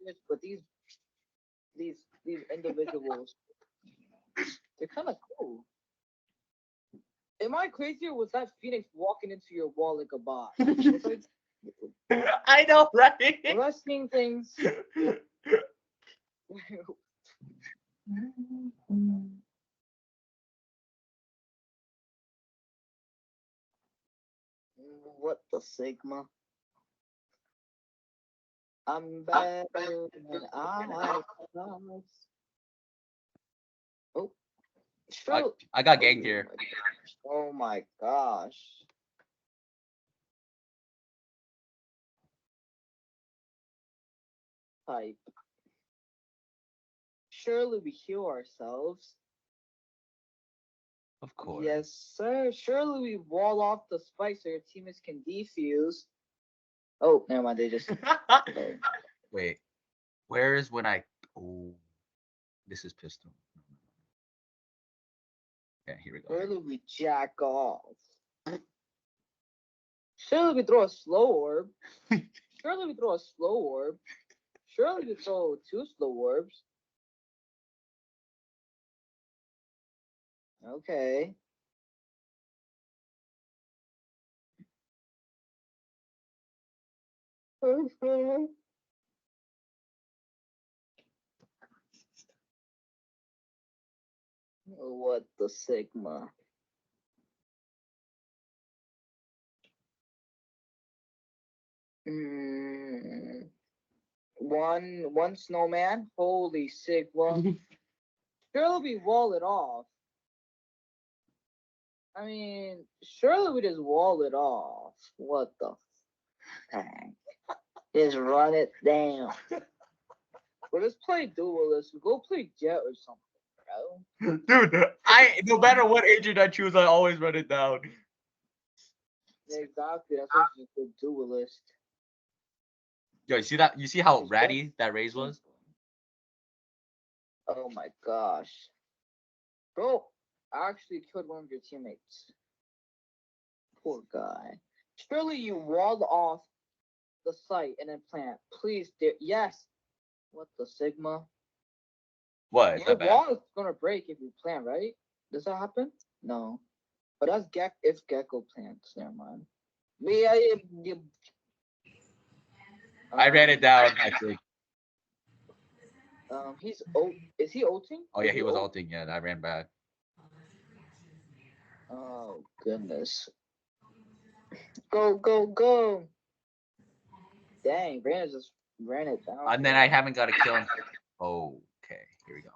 Buccaneers, but these individuals, they're kind of cool. Am I crazy or was that Phoenix walking into your wall like a bot? I know, right? Was I seeing things? What the Sigma? I'm better than I was. Oh, sure. I got ganked here. Oh my gosh. Type. Surely we heal ourselves. Of course. Yes, sir. Surely we wall off the spike so your teammates can defuse. Oh, never mind. They just. Wait. Where is when I? Oh, this is pistol. Yeah, here we go. Surely we jack off. Surely we throw a slow orb. Surely we throw a slow orb. Surely we throw 2 slow orbs. Okay. What the Sigma? One snowman. Holy Sigma! Surely we wall it off. I mean, surely we just wall it off. What the heck? Just run it down. Well, let's play duelist. Go play Jet or something, Dude, no matter what agent I choose, I always run it down. Exactly. That's why it's a duelist. Yo, you see that? You see how ratty that raise was? Oh my gosh. Bro, I actually killed one of your teammates. Poor guy. Surely you walled off the site and then plant. Please, dear. Yes. What the Sigma? What? Your wall is gonna break if you plant, right? Does that happen? No. But that's if Gecko plants. Never mind. I ran it down, I think. Is he ulting? Oh yeah, he was ulting. Yeah, I ran back. Oh goodness. Go, go, go. Dang, Brandon just ran it down. And then I haven't got a kill. Oh, okay, here we go.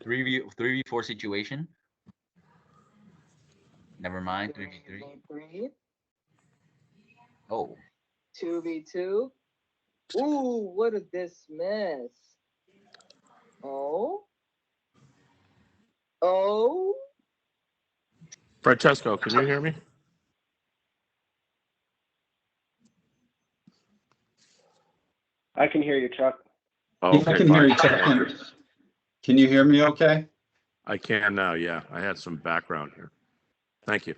3v4 situation. Never mind. 3v3. Oh. 2v2. Ooh, what a dismiss. Oh. Oh. Francesco, can you hear me? I can hear you, Chuck. Oh, yeah, okay, I can fine. hear you, Chuck. Can you hear me okay? I can now, yeah. I had some background here. Thank you.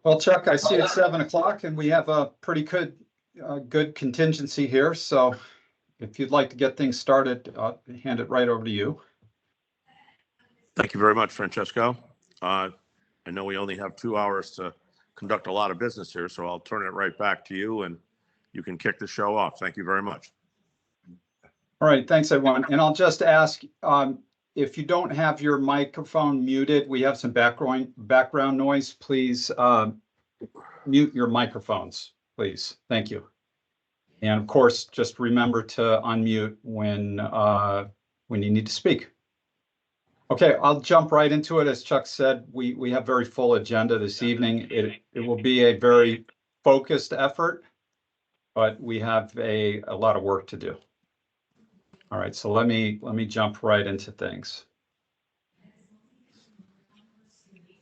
Well, Chuck, I see it's 7 o'clock and we have a pretty good contingency here. So if you'd like to get things started, I'll hand it right over to you. Thank you very much, Francesco. I know we only have 2 hours to conduct a lot of business here, so I'll turn it right back to you and you can kick the show off. Thank you very much. All right, thanks everyone. And I'll just ask, if you don't have your microphone muted, we have some background noise. Please mute your microphones, please. Thank you. And of course, just remember to unmute when you need to speak. Okay, I'll jump right into it. As Chuck said, we have very full agenda this evening. It will be a very focused effort, but we have a lot of work to do. All right, so let me jump right into things.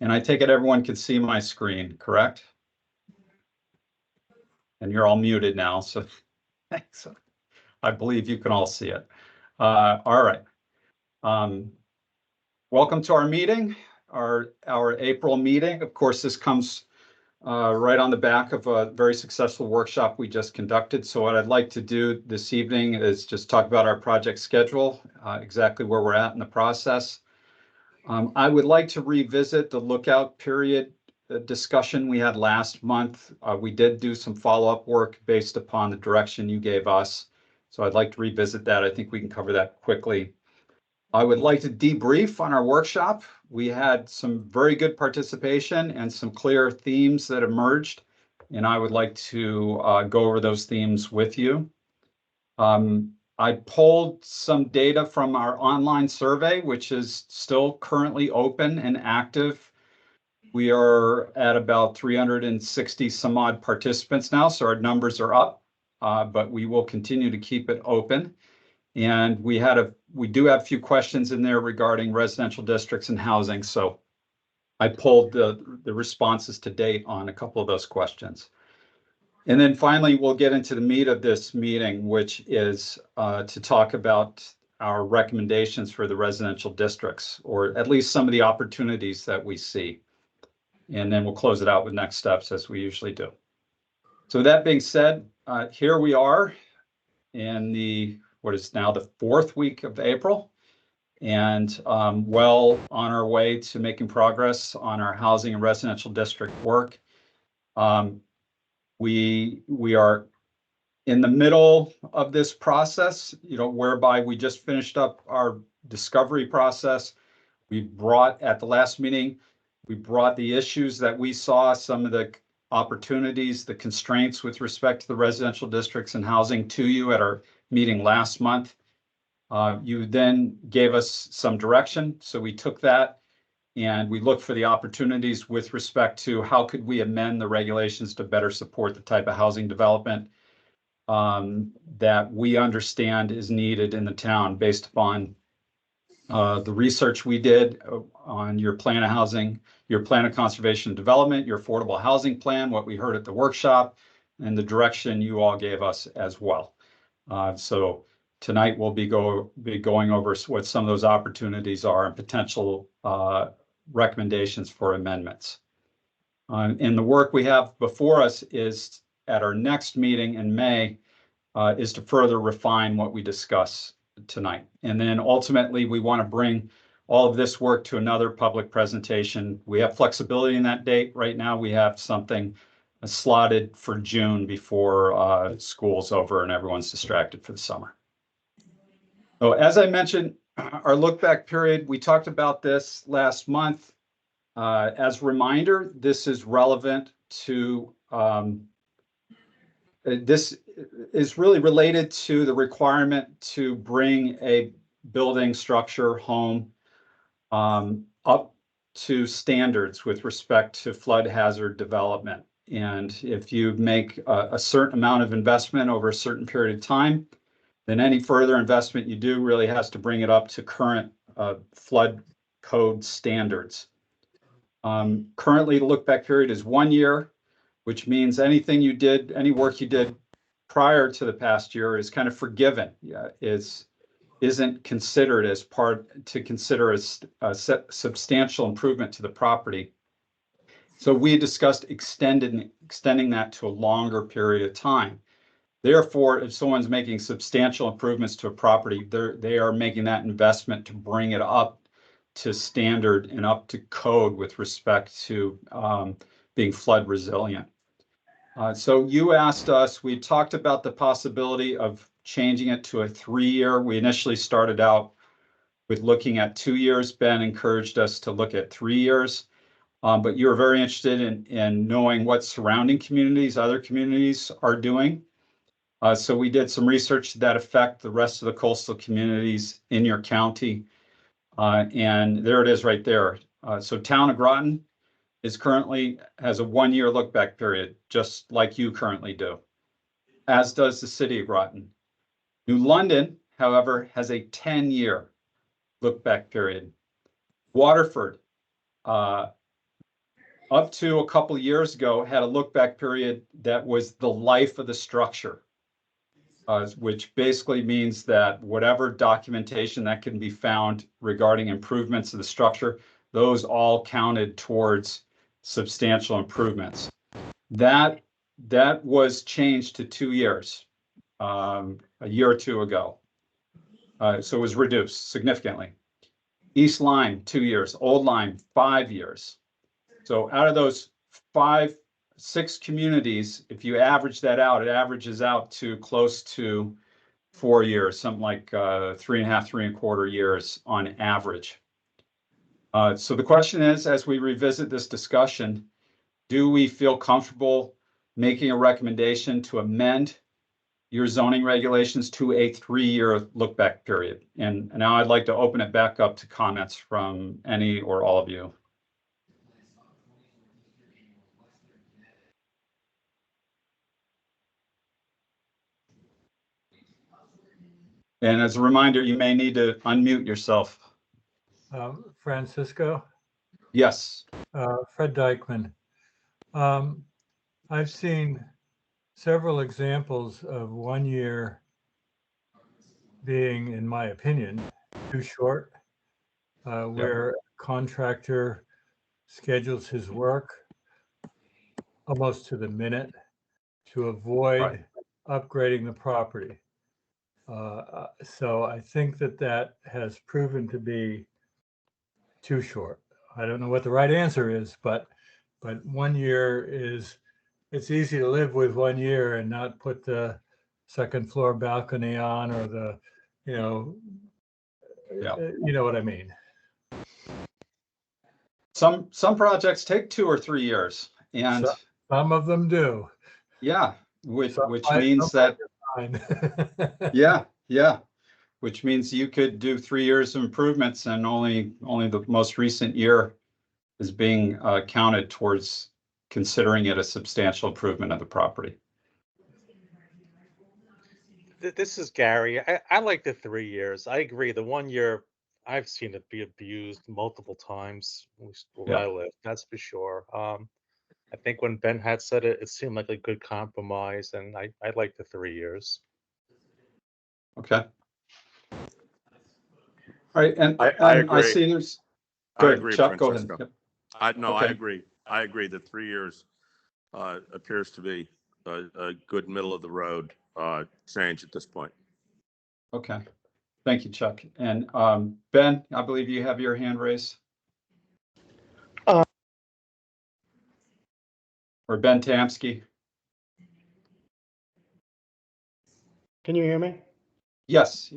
And I take it everyone can see my screen, correct? And you're all muted now, so thanks. I believe you can all see it. All right. Welcome to our meeting, our April meeting. Of course, this comes right on the back of a very successful workshop we just conducted. So what I'd like to do this evening is just talk about our project schedule, exactly where we're at in the process. I would like to revisit the lookout period discussion we had last month. We did do some follow-up work based upon the direction you gave us. So I'd like to revisit that. I think we can cover that quickly. I would like to debrief on our workshop. We had some very good participation and some clear themes that emerged, and I would like to go over those themes with you. I pulled some data from our online survey, which is still currently open and active. We are at about 360 some odd participants now, so our numbers are up, but we will continue to keep it open. And we do have a few questions in there regarding residential districts and housing. So I pulled the responses to date on a couple of those questions. And then finally, we'll get into the meat of this meeting, which is to talk about our recommendations for the residential districts, or at least some of the opportunities that we see. And then we'll close it out with next steps as we usually do. So that being said, here we are in what is now the 4th week of April, and well on our way to making progress on our housing and residential district work. We are in the middle of this process, whereby we just finished up our discovery process. At the last meeting, we brought the issues that we saw, some of the opportunities, the constraints with respect to the residential districts and housing to you at our meeting last month. You then gave us some direction, so we took that and we looked for the opportunities with respect to how could we amend the regulations to better support the type of housing development that we understand is needed in the town based upon the research we did on your plan of housing, your plan of conservation and development, your affordable housing plan, what we heard at the workshop, and the direction you all gave us as well. So tonight we'll be going over what some of those opportunities are and potential recommendations for amendments. And the work we have before us is at our next meeting in May is to further refine what we discuss tonight. And then ultimately we want to bring all of this work to another public presentation. We have flexibility in that date. Right now we have something slotted for June before school's over and everyone's distracted for the summer. So as I mentioned, our look back period, we talked about this last month. As a reminder, this is relevant to, this is really related to the requirement to bring a building structure, home, up to standards with respect to flood hazard development. And if you make a certain amount of investment over a certain period of time, then any further investment you do really has to bring it up to current flood code standards. Currently, the look back period is 1 year, which means anything you did, any work you did prior to the past year is kind of forgiven. Isn't considered as consider as a substantial improvement to the property. So we discussed extending that to a longer period of time. Therefore, if someone's making substantial improvements to a property, they are making that investment to bring it up to standard and up to code with respect to being flood resilient. So you asked us, we talked about the possibility of changing it to a 3-year. We initially started out with looking at 2 years. Ben encouraged us to look at 3 years. But you're very interested in knowing what surrounding communities, other communities are doing. So we did some research to that effect, the rest of the coastal communities in your county. And there it is right there. So Town of Groton has a 1-year look back period, just like you currently do, as does the city of Groton. New London, however, has a 10-year look back period. Waterford, up to a couple of years ago, had a look back period that was the life of the structure, which basically means that whatever documentation that can be found regarding improvements of the structure, those all counted towards substantial improvements. That was changed to 2 years, a year or two ago. So it was reduced significantly. East Lyme, 2 years. Old Lyme, 5 years. So out of those 6 communities, if you average that out, it averages out to close to 4 years, something like 3.5, 3.25 years on average. So the question is, as we revisit this discussion, do we feel comfortable making a recommendation to amend your zoning regulations to a 3-year look back period? And now I'd like to open it back up to comments from any or all of you. And as a reminder, you may need to unmute yourself. Francisco, Yes. Fred Dykman. I've seen several examples of 1 year being, in my opinion, too short, where a contractor schedules his work almost to the minute to avoid upgrading the property. So I think that has proven to be too short. I don't know what the right answer is, but 1 year it's easy to live with 1 year and not put the second floor balcony on, or the, you know what I mean. Some projects take 2 or 3 years, and some of them do. Yeah, which means that yeah, which means you could do 3 years of improvements, and only the most recent year is being counted towards considering it a substantial improvement of the property. This is Gary. I like the 3 years. I agree. The 1 year, I've seen it be abused multiple times, at least where I live. That's for sure. I think when Ben had said it, it seemed like a good compromise, and I like the 3 years. Okay. All right, and I agree. I see there's. I agree, Chuck, Francisco. go ahead. I Okay. agree. I agree that 3 years appears to be a good middle of the road change at this point. Okay. Thank you, Chuck. And Ben, I believe you have your hand raised. Or Ben Tamsky. Can you hear me? Yes.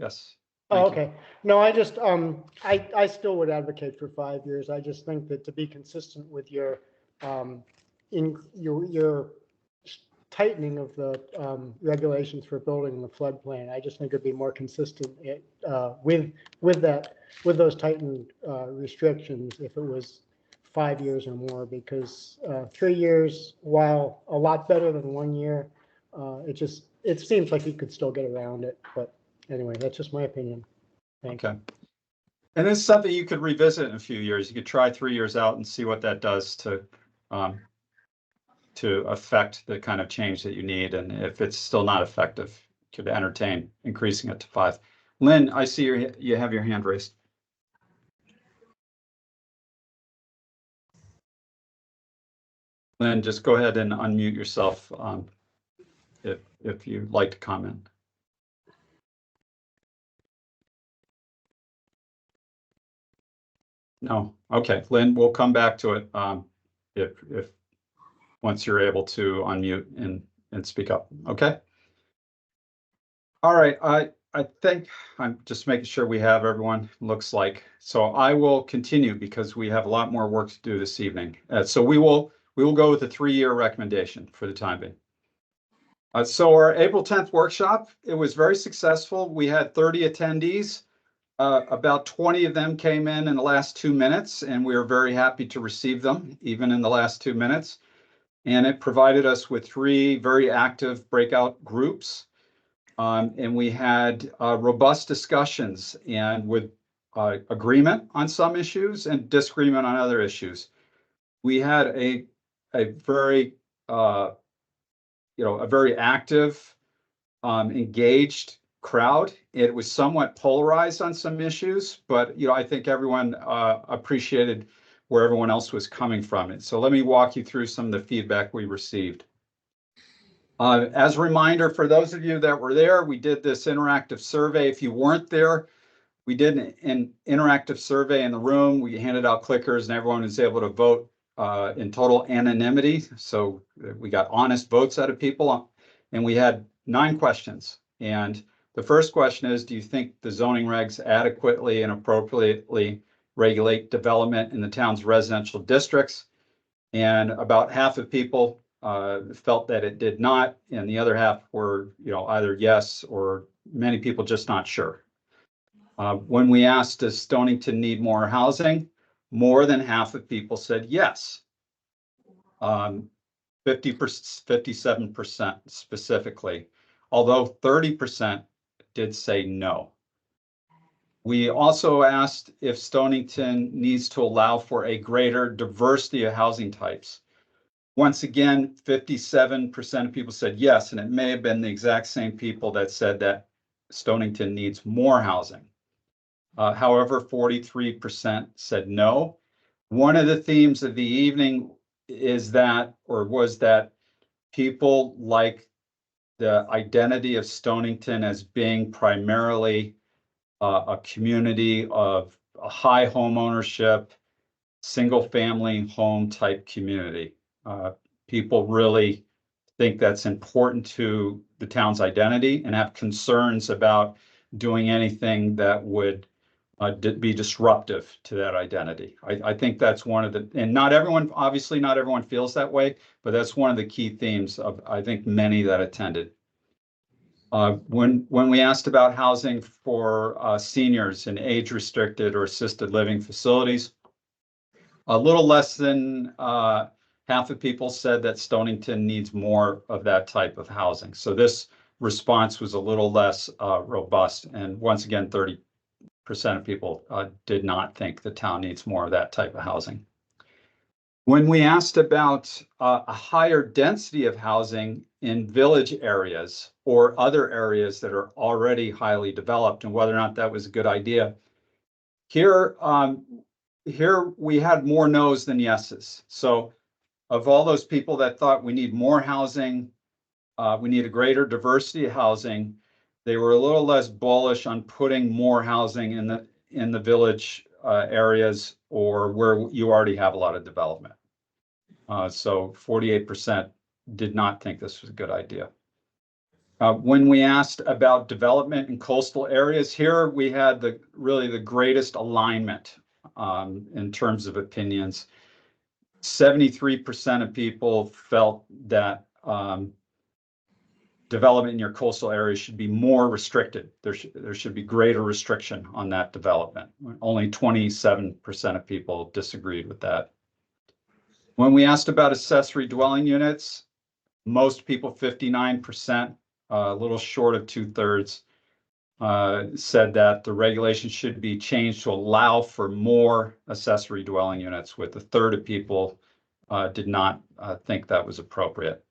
Oh, okay. No, I just I still would advocate for 5 years. I just think that to be consistent with your your tightening of the regulations for building in the floodplain, I just think it'd be more consistent with those tightened restrictions if it was 5 years or more, because 3 years, while a lot better than 1 year, it seems like you could still get around it. But anyway, that's just my opinion. Thanks. Okay. And this is something you could revisit in a few years. You could try 3 years out and see what that does to affect the kind of change that you need. And if it's still not effective, you could entertain increasing it to 5. Lynn, I see you have your hand raised. Lynn, just go ahead and unmute yourself if you'd like to comment. No. Okay, Lynn, we'll come back to it if once you're able to unmute and speak up. Okay. All right. I think I'm just making sure we have everyone, looks like. So I will continue because we have a lot more work to do this evening. So we will go with the 3-year recommendation for the time being. So our April 10th workshop, it was very successful. We had 30 attendees. About 20 of them came in the last 2 minutes, and we are very happy to receive them, even in the last 2 minutes. And it provided us with 3 very active breakout groups. And we had robust discussions and with agreement on some issues and disagreement on other issues. We had a very a very active, engaged crowd. It was somewhat polarized on some issues, but I think everyone appreciated where everyone else was coming from. And so let me walk you through some of the feedback we received. As a reminder, for those of you that were there, we did this interactive survey. If you weren't there, we did an interactive survey in the room. We handed out clickers and everyone was able to vote in total anonymity. So we got honest votes out of people. And we had 9 questions. And the first question is, do you think the zoning regs adequately and appropriately regulate development in the town's residential districts? And about half of people felt that it did not, and the other half were, either yes or many people just not sure. When we asked, does Stonington need more housing? More than half of people said yes. 57% specifically, although 30% did say no. We also asked if Stonington needs to allow for a greater diversity of housing types. Once again, 57% of people said yes, and it may have been the exact same people that said that Stonington needs more housing. However, 43% said no. One of the themes of the evening was that people like the identity of Stonington as being primarily a community of a high home ownership, single family home type community. People really think that's important to the town's identity and have concerns about doing anything that would be disruptive to that identity. I think that's one of the, and not everyone feels that way, but that's one of the key themes of, I think, many that attended. When we asked about housing for seniors in age-restricted or assisted living facilities, a little less than half of people said that Stonington needs more of that type of housing. So this response was a little less robust. And once again, 30% of people did not think the town needs more of that type of housing. When we asked about a higher density of housing in village areas or other areas that are already highly developed and whether or not that was a good idea, here we had more no's than yeses. So of all those people that thought we need more housing, we need a greater diversity of housing, they were a little less bullish on putting more housing in the village areas or where you already have a lot of development. So 48% did not think this was a good idea. When we asked about development in coastal areas, here we had really the greatest alignment in terms of opinions. 73% of people felt that development in your coastal areas should be more restricted. There should be greater restriction on that development. Only 27% of people disagreed with that. When we asked about accessory dwelling units, most people, 59%, a little short of 2/3, said that the regulation should be changed to allow for more accessory dwelling units, with 1/3 of people did not think that was appropriate.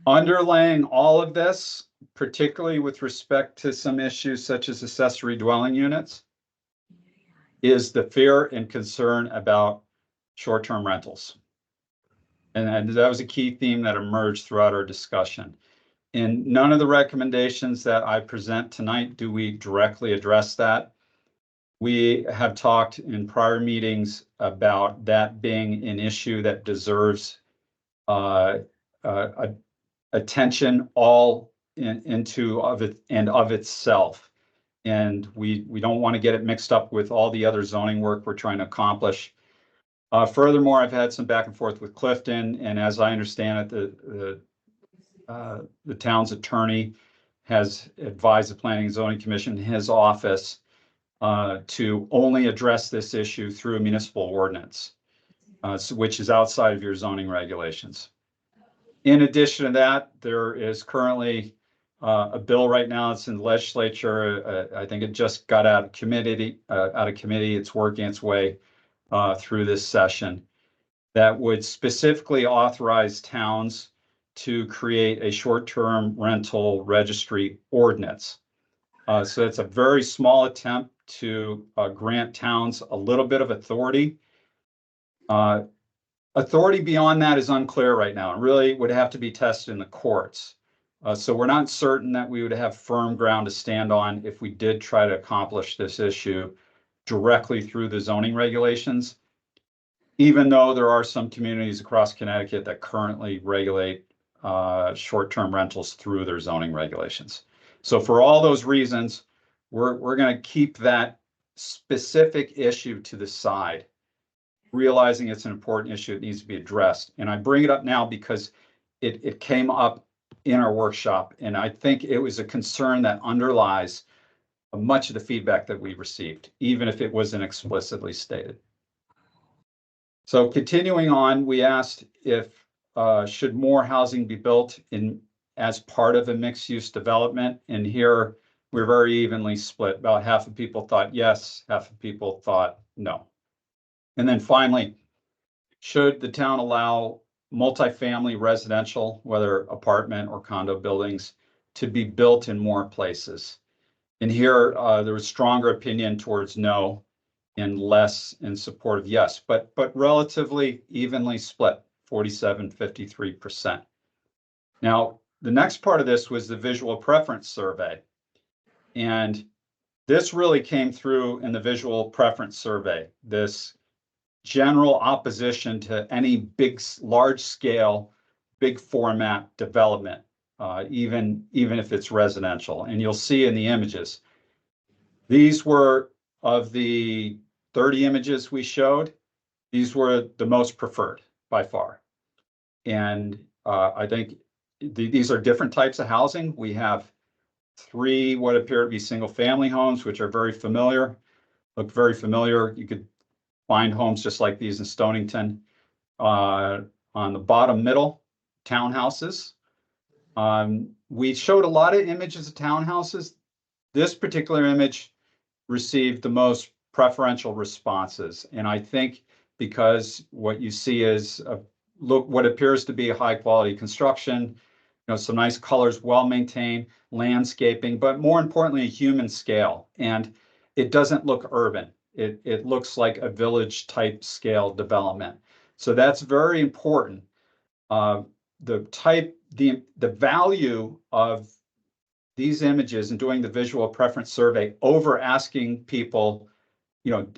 Underlaying all of this, particularly with respect to some issues such as accessory dwelling units, is the fear and concern about short-term rentals. And that was a key theme that emerged throughout our discussion. In none of the recommendations that I present tonight do we directly address that. We have talked in prior meetings about that being an issue that deserves attention all into of it and of itself. And we don't want to get it mixed up with all the other zoning work we're trying to accomplish. Furthermore, I've had some back and forth with Clifton, and as I understand it, the town's attorney has advised the Planning and Zoning Commission, his office, to only address this issue through a municipal ordinance, which is outside of your zoning regulations. In addition to that, there is currently a bill right now that's in the legislature. I think it just got out of committee. It's working its way through this session that would specifically authorize towns to create a short-term rental registry ordinance. So it's a very small attempt to grant towns a little bit of authority. Authority beyond that is unclear right now and really would have to be tested in the courts. So we're not certain that we would have firm ground to stand on if we did try to accomplish this issue directly through the zoning regulations, even though there are some communities across Connecticut that currently regulate short-term rentals through their zoning regulations. So for all those reasons, we're going to keep that specific issue to the side, realizing it's an important issue that needs to be addressed. And I bring it up now because it came up in our workshop, and I think it was a concern that underlies much of the feedback that we received, even if it wasn't explicitly stated. So continuing on, we asked if should more housing be built as part of a mixed-use development, and here we're very evenly split. About half of people thought yes, half of people thought no. And then finally, should the town allow multifamily residential, whether apartment or condo buildings, to be built in more places? And here there was stronger opinion towards no and less in support of yes, but relatively evenly split, 47-53%. Now, the next part of this was the visual preference survey. And this really came through in the visual preference survey, this general opposition to any big, large scale, big format development, even if it's residential. And you'll see in the images, these were, of the 30 images we showed, these were the most preferred by far. And I think these are different types of housing. We have 3 what appear to be single family homes, which are very familiar, look very familiar. You could find homes just like these in Stonington. On the bottom middle, townhouses. We showed a lot of images of townhouses. This particular image received the most preferential responses. And I think because what you see is look what appears to be a high quality construction, some nice colors, well maintained landscaping, but more importantly, a human scale. And it doesn't look urban. It looks like a village type scale development. So that's very important. The value of these images and doing the visual preference survey over asking people,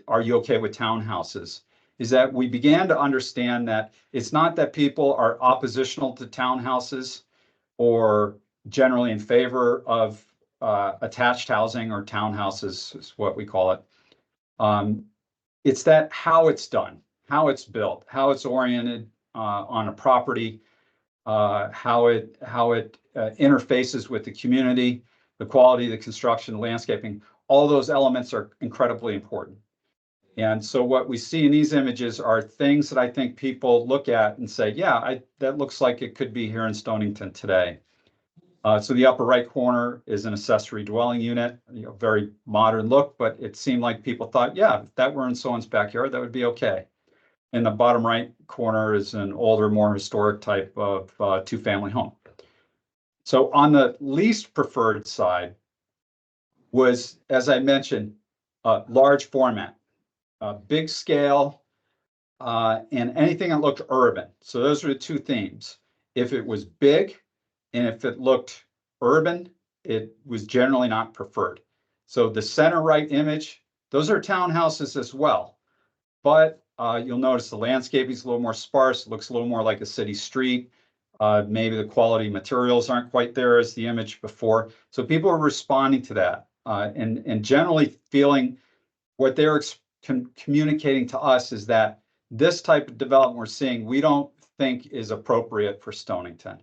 are you okay with townhouses, is that we began to understand that it's not that people are oppositional to townhouses or generally in favor of attached housing, or townhouses is what we call it. It's that how it's done, how it's built, how it's oriented on a property, how it interfaces with the community, the quality of the construction, landscaping, all those elements are incredibly important. And so what we see in these images are things that I think people look at and say, yeah, that looks like it could be here in Stonington today. So the upper right corner is an accessory dwelling unit, very modern look, but it seemed like people thought, yeah, if that were in someone's backyard, that would be okay. In the bottom right corner is an older, more historic type of 2-family home. So on the least preferred side was, as I mentioned, large format, big scale, and anything that looked urban. So those are the 2 themes. If it was big and if it looked urban, it was generally not preferred. So the center right image, those are townhouses as well, but you'll notice the landscaping is a little more sparse. It looks a little more like a city street. Maybe the quality materials aren't quite there as the image before. So people are responding to that and generally feeling what they're communicating to us is that this type of development we're seeing, we don't think is appropriate for Stonington.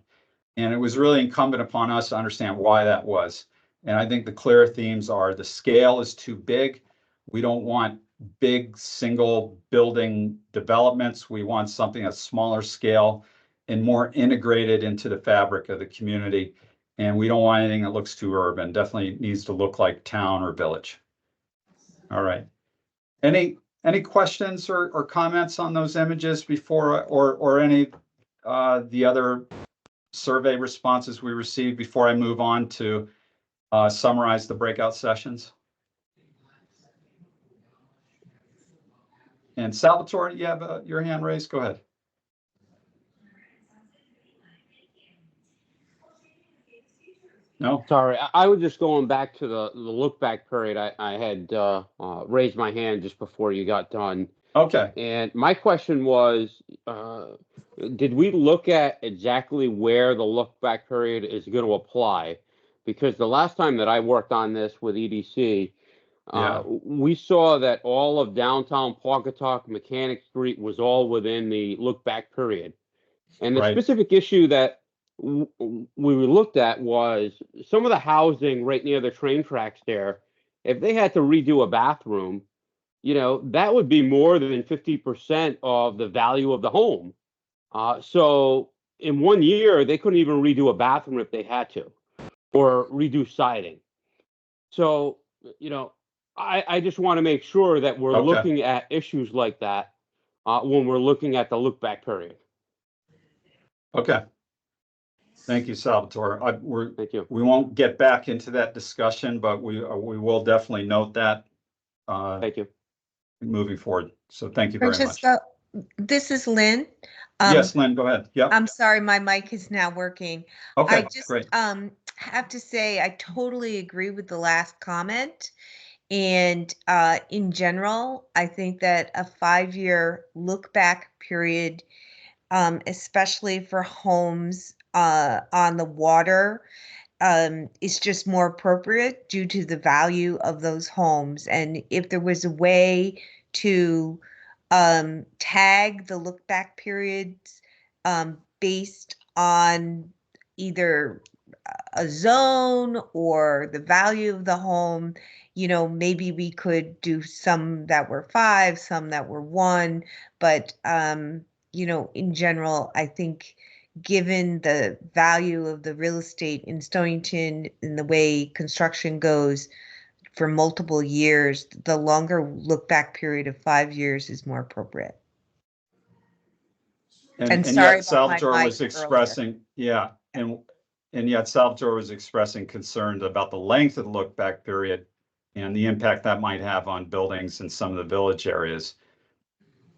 And it was really incumbent upon us to understand why that was. And I think the clear themes are the scale is too big. We don't want big single building developments. We want something at smaller scale and more integrated into the fabric of the community. And we don't want anything that looks too urban. Definitely needs to look like town or village. All right. Any questions or comments on those images before or any the other survey responses we received before I move on to summarize the breakout sessions? And Salvatore, you have your hand raised. Go ahead. No? Sorry, I was just going back to the look back period. I had raised my hand just before you got done. Okay. And my question was, did we look at exactly where the look back period is going to apply? Because the last time that I worked on this with EDC, we saw that all of downtown Pawcatuck, Mechanic Street was all within the look back period. And the specific issue that we looked at was some of the housing right near the train tracks there. If they had to redo a bathroom, you know, that would be more than 50% of the value of the home. So in 1 year, they couldn't even redo a bathroom if they had to, or redo siding. So, you know, I just want to make sure that we're looking at issues like that when we're looking at the look back period. Okay. Thank you, Salvatore. Thank you. We won't get back into that discussion, but we will definitely note that. Thank you. Moving forward. So thank you very much. This is Lynn. Yes, Lynn, go ahead. Yep. I'm sorry, my mic is now working. Okay, I just great. have to say I totally agree with the last comment. And in general, I think that a 5-year look back period, especially for homes on the water, is just more appropriate due to the value of those homes. And if there was a way to tag the look back periods based on either a zone or the value of the home, you know, maybe we could do some that were 5, some that were 1, but you know, in general, I think given the value of the real estate in Stonington and the way construction goes for multiple years, the longer look back period of 5 years is more appropriate. And sorry yet Salvatore was expressing, and yet Salvatore was expressing concern about the length of the look back period and the impact that might have on buildings in some of the village areas.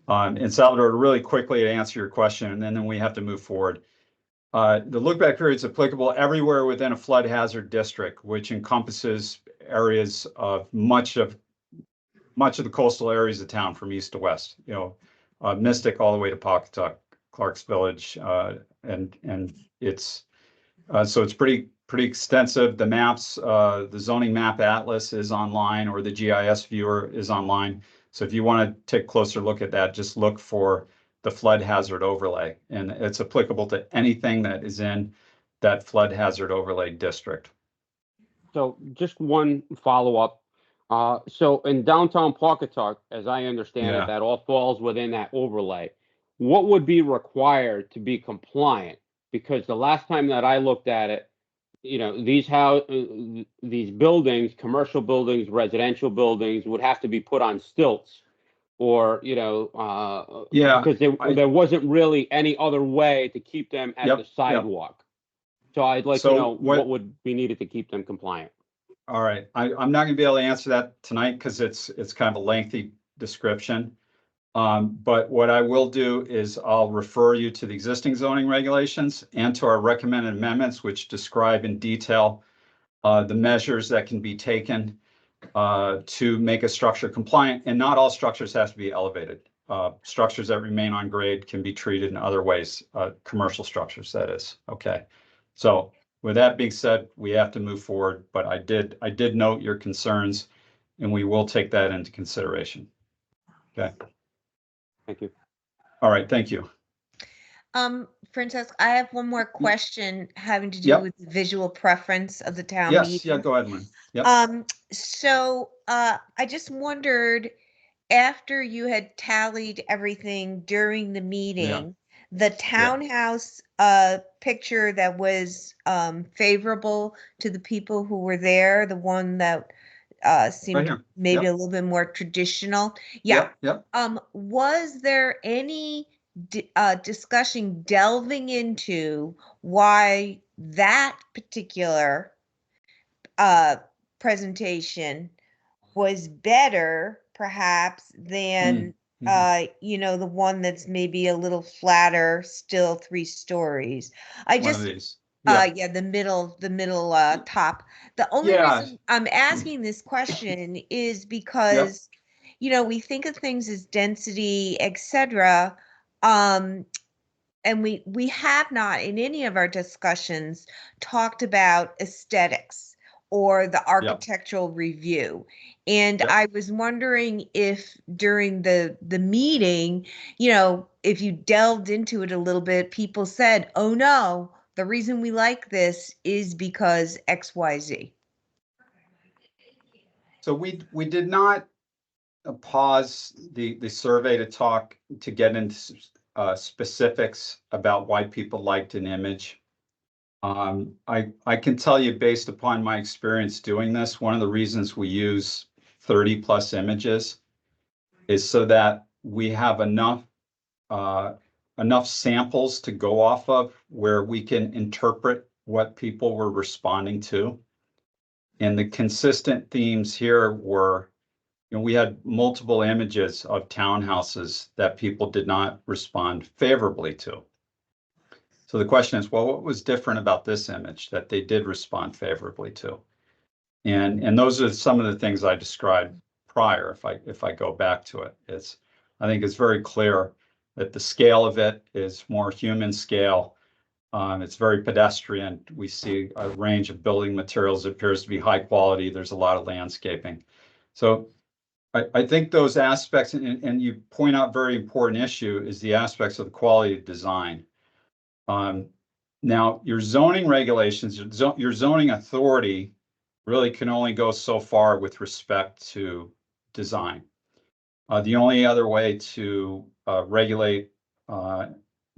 And Salvatore, really quickly to answer your question, and then we have to move forward. The look back period is applicable everywhere within a flood hazard district, which encompasses areas of much of the coastal areas of town from east to west. You know, Mystic all the way to Pawcatuck, Clark's Village, and it's so it's pretty extensive. The maps, the zoning map atlas is online, or the GIS viewer is online. So if you want to take a closer look at that, just look for the flood hazard overlay, and it's applicable to anything that is in that flood hazard overlay district. So just one follow-up. So in downtown Pawcatuck, as I understand it, that all falls within that overlay. What would be required to be compliant? Because the last time that I looked at it, you know, these buildings, commercial buildings, residential buildings, would have to be put on stilts, or you know, because there wasn't really any other way to keep them at the sidewalk. So I'd like to know what would be needed to keep them compliant. All right, I'm not going to be able to answer that tonight because it's kind of a lengthy description. But what I will do is I'll refer you to the existing zoning regulations and to our recommended amendments, which describe in detail the measures that can be taken to make a structure compliant. And not all structures have to be elevated. structures that remain on grade can be treated in other ways, commercial structures, that is. Okay. So with that being said, we have to move forward, but I did note your concerns, and we will take that into consideration. Okay. Thank you. All right. Thank you. Francesca, I have one more question having to do Yep. with the visual preference of the town Yes. meeting. Yeah. Go ahead, Lynn. Yep. So I just wondered, after you had tallied everything during the meeting, the townhouse picture that was favorable to the people who were there, the one that seemed here. maybe Yep. a little bit more traditional. Yeah. Yep. Was there any discussion delving into why that particular presentation was better perhaps than the one that's maybe a little flatter, still 3 stories. I One of just these. Yeah. yeah, the middle top. The only Yeah. reason I'm asking this question is because we think of things as density, etc. And we have not in any of our discussions talked about aesthetics or the architectural review. And I was wondering if during the meeting, if you delved into it a little bit, people said, "Oh no, the reason we like this is because XYZ." So we did not pause the survey to get into specifics about why people liked an image. I can tell you, based upon my experience doing this, one of the reasons we use 30 plus images is so that we have enough samples to go off of where we can interpret what people were responding to. And the consistent themes here were, we had multiple images of townhouses that people did not respond favorably to. So the question is, well, what was different about this image that they did respond favorably to? And those are some of the things I described prior. If I go back to it, I think it's very clear that the scale of it is more human scale. It's very pedestrian. We see a range of building materials. It appears to be high quality. There's a lot of landscaping. So I think those aspects, and you point out very important issue, is the aspects of the quality of design. Now, your zoning regulations, your zoning authority really can only go so far with respect to design. The only other way to regulate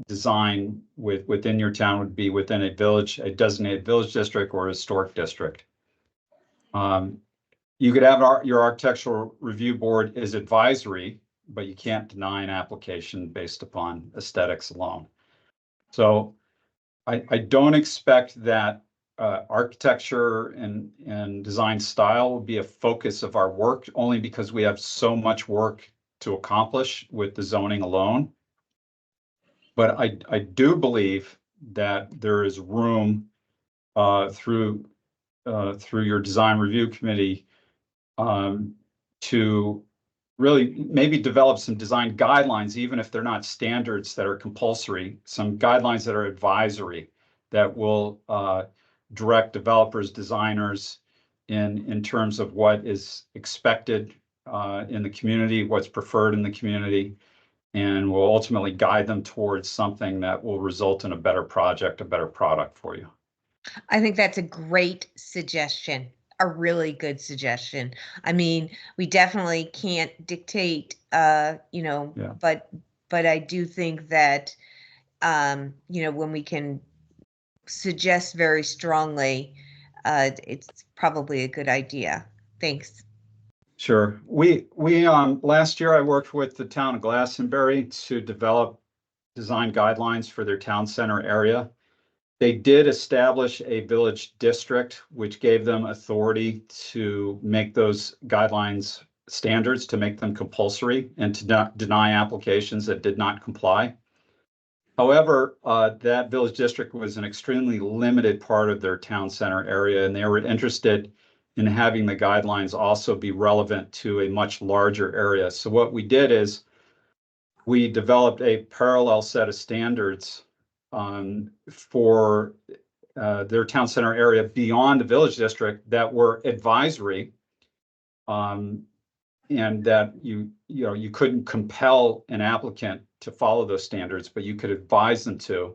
design within your town would be within a designated village district or historic district. You could have your architectural review board is advisory, but you can't deny an application based upon aesthetics alone. So I don't expect that architecture and design style will be a focus of our work, only because we have so much work to accomplish with the zoning alone. But I do believe that there is room through your design review committee to really maybe develop some design guidelines, even if they're not standards that are compulsory, some guidelines that are advisory that will direct developers, designers in terms of what is expected in the community, what's preferred in the community, and will ultimately guide them towards something that will result in a better project, a better product for you. I think that's a great suggestion, a really good suggestion. I mean, we definitely can't dictate, but I do think that, when we can suggest very strongly, it's probably a good idea. Thanks. Sure. We last year I worked with the town of Glastonbury to develop design guidelines for their town center area. They did establish a village district, which gave them authority to make those guidelines standards, to make them compulsory, and to not deny applications that did not comply. However, that village district was an extremely limited part of their town center area, and they were interested in having the guidelines also be relevant to a much larger area. So what we did is we developed a parallel set of standards for their town center area beyond the village district that were advisory, and that you couldn't compel an applicant to follow those standards, but you could advise them to.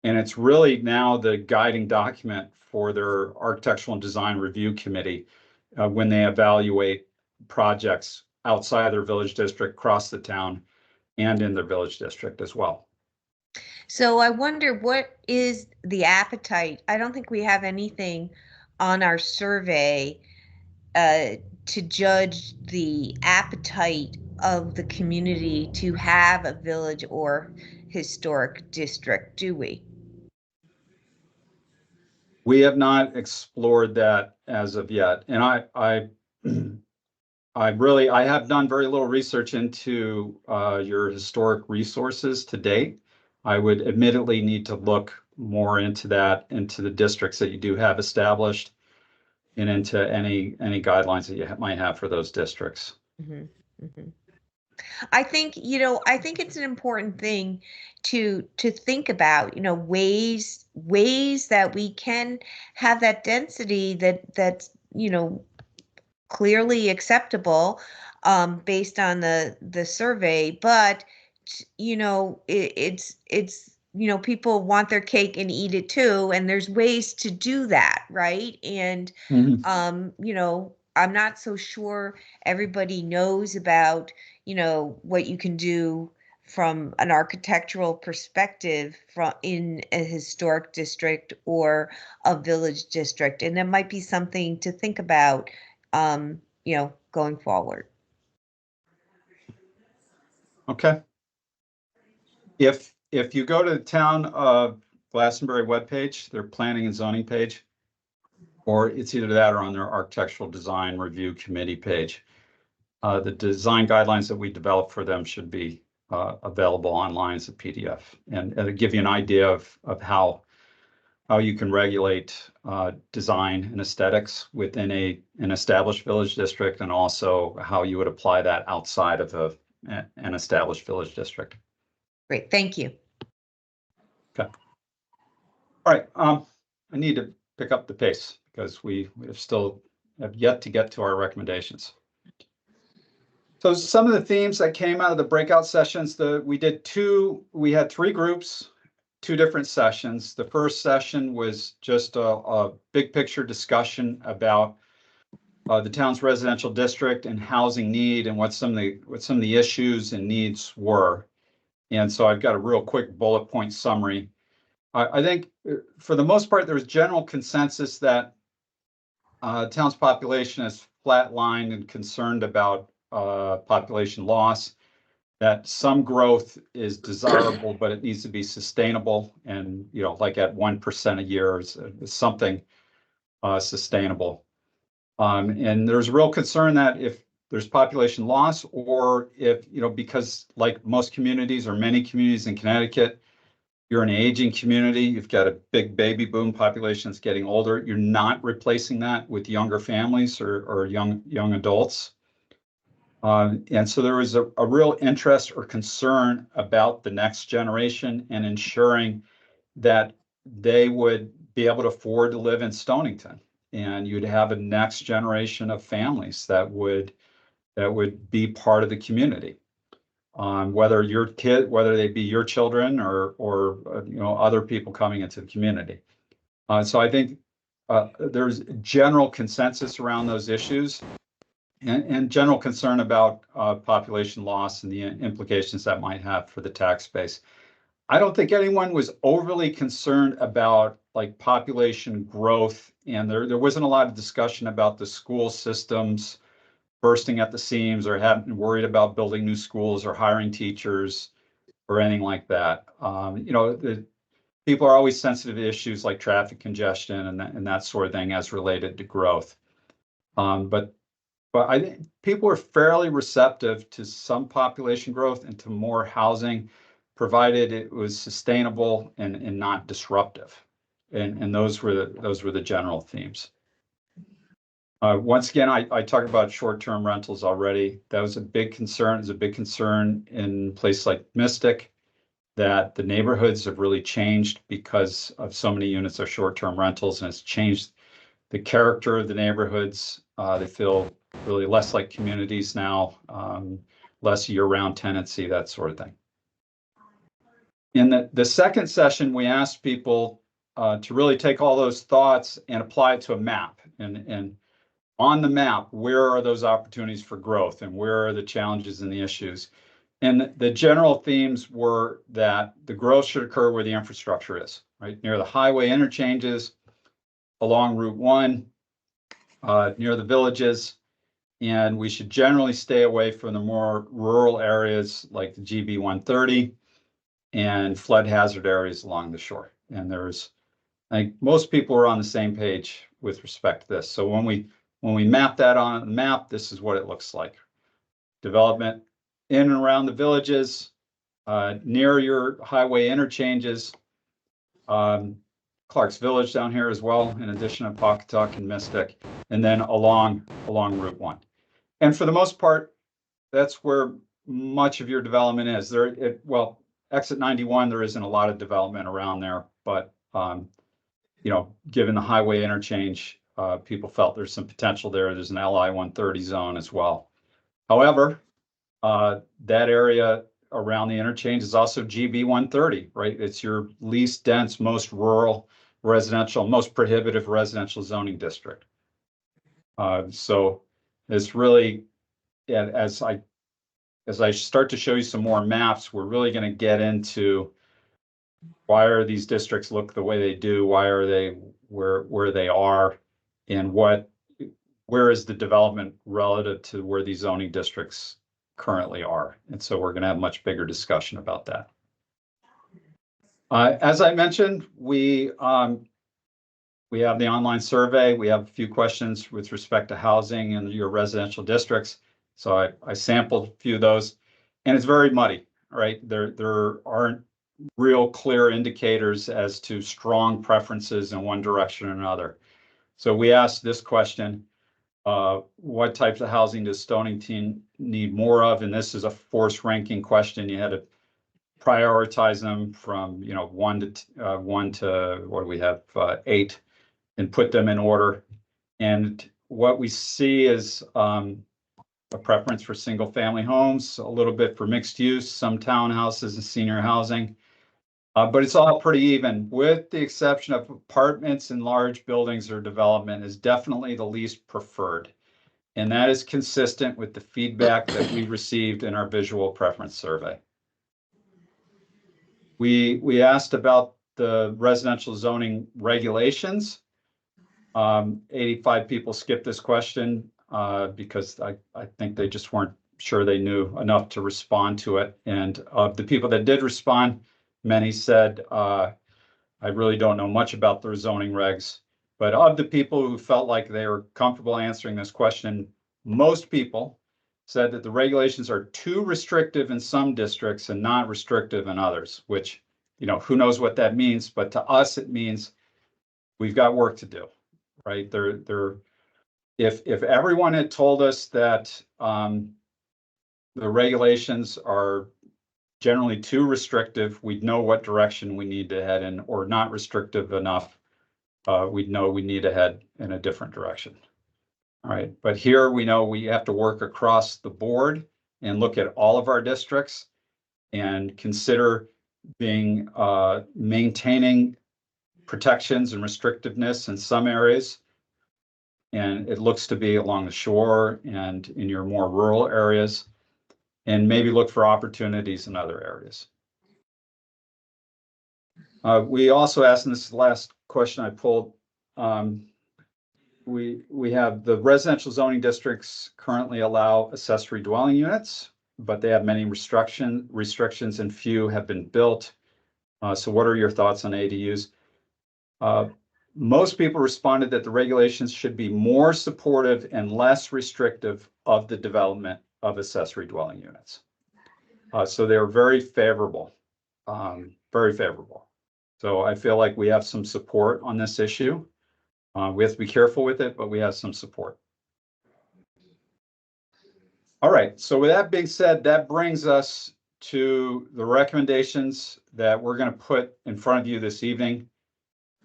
And it's really now the guiding document for their architectural and design review committee when they evaluate projects outside their village district, across the town, and in their village district as well. So I wonder, what is the appetite? I don't think we have anything on our survey to judge the appetite of the community to have a village or historic district, do we? We have not explored that as of yet. And I have done very little research into your historic resources to date. I would admittedly need to look more into that, into the districts that you do have established, and into any guidelines that you might have for those districts. Mm-hmm. Mm-hmm. I think it's an important thing to think about, ways that we can have that density that's clearly acceptable based on the survey, but it's people want their cake and eat it too, and there's ways to do that, right? And I'm not so sure everybody knows about what you can do from an architectural perspective in a historic district or a village district, and that might be something to think about going forward. Okay. If you go to the town of Glastonbury webpage, their planning and zoning page, or it's either that or on their architectural design review committee page, the design guidelines that we developed for them should be available online as a PDF, and it'll give you an idea of how you can regulate design and aesthetics within an established village district, and also how you would apply that outside of an established village district. Great, thank you. Okay. All right. I need to pick up the pace because we have yet to get to our recommendations. So some of the themes that came out of the breakout sessions, we had 3 groups, 2 different sessions. The first session was just a big picture discussion about the town's residential district and housing need, and what some of the issues and needs were. And so I've got a real quick bullet point summary. I think for the most part, there was general consensus that town's population is flatlined and concerned about population loss, that some growth is desirable, but it needs to be sustainable, and like at 1% a year is something sustainable. And there's real concern that if there's population loss, or if because like most communities or many communities in Connecticut, you're an aging community, you've got a big baby boom population that's getting older, you're not replacing that with younger families or young adults. And so there was a real interest or concern about the next generation and ensuring that they would be able to afford to live in Stonington, and you'd have a next generation of families that would be part of the community. Whether they be your children or other people coming into the community. So I think there's general consensus around those issues, and general concern about population loss and the implications that might have for the tax base. I don't think anyone was overly concerned about population growth, and there wasn't a lot of discussion about the school systems bursting at the seams, or having worried about building new schools or hiring teachers or anything like that. People are always sensitive to issues like traffic congestion and that sort of thing as related to growth. But I think people are fairly receptive to some population growth and to more housing, provided it was sustainable and not disruptive. And those were the general themes. Once again, I talked about short-term rentals already. That was a big concern. It's a big concern in places like Mystic, that the neighborhoods have really changed because of so many units of short-term rentals, and it's changed the character of the neighborhoods. They feel really less like communities now, less year-round tenancy, that sort of thing. In the second session, we asked people to really take all those thoughts and apply it to a map. And on the map, where are those opportunities for growth and where are the challenges and the issues? And the general themes were that the growth should occur where the infrastructure is, right? Near the highway interchanges, along Route 1, near the villages. And we should generally stay away from the more rural areas like the GB 130 and flood hazard areas along the shore. And I think most people are on the same page with respect to this. So when we map that on the map, this is what it looks like. Development in and around the villages, near your highway interchanges, Clark's Village down here as well, in addition to Pawcatuck and Mystic, and then along Route 1. And for the most part, that's where much of your development is. Well, exit 91, there isn't a lot of development around there, but given the highway interchange, people felt there's some potential there. There's an LI 130 zone as well. However, that area around the interchange is also GB 130, right? It's your least dense, most rural residential, most prohibitive residential zoning district. So it's really, as I start to show you some more maps, we're really going to get into why are these districts look the way they do? Why are they where they are? And where is the development relative to where these zoning districts currently are? And so we're going to have a much bigger discussion about that. As I mentioned, we have the online survey. We have a few questions with respect to housing in your residential districts. So I sampled a few of those, and it's very muddy, right? There aren't real clear indicators as to strong preferences in one direction or another. So we asked this question, what types of housing does Stonington need more of? And this is a force ranking question. You had to prioritize them from 1 to what do we have, 8, and put them in order. And what we see is a preference for single family homes, a little bit for mixed use, some townhouses and senior housing. But it's all pretty even, with the exception of apartments and large buildings or development is definitely the least preferred. And that is consistent with the feedback that we received in our visual preference survey. We asked about the residential zoning regulations. 85 people skipped this question because I think they just weren't sure they knew enough to respond to it. And of the people that did respond, many said, I really don't know much about their zoning regs. But of the people who felt like they were comfortable answering this question, most people said that the regulations are too restrictive in some districts and not restrictive in others, which, who knows what that means, but to us, it means we've got work to do, right? If everyone had told us that the regulations are generally too restrictive, we'd know what direction we need to head in, or not restrictive enough, we'd know we need to head in a different direction. All right, but here we know we have to work across the board and look at all of our districts and consider maintaining protections and restrictiveness in some areas. And it looks to be along the shore and in your more rural areas, and maybe look for opportunities in other areas. We also asked, and this is the last question I pulled, we have the residential zoning districts currently allow accessory dwelling units, but they have many restrictions and few have been built. So what are your thoughts on ADUs? Most people responded that the regulations should be more supportive and less restrictive of the development of accessory dwelling units. So they're very favorable, very favorable. So I feel like we have some support on this issue. We have to be careful with it, but we have some support. All right, so with that being said, that brings us to the recommendations that we're going to put in front of you this evening.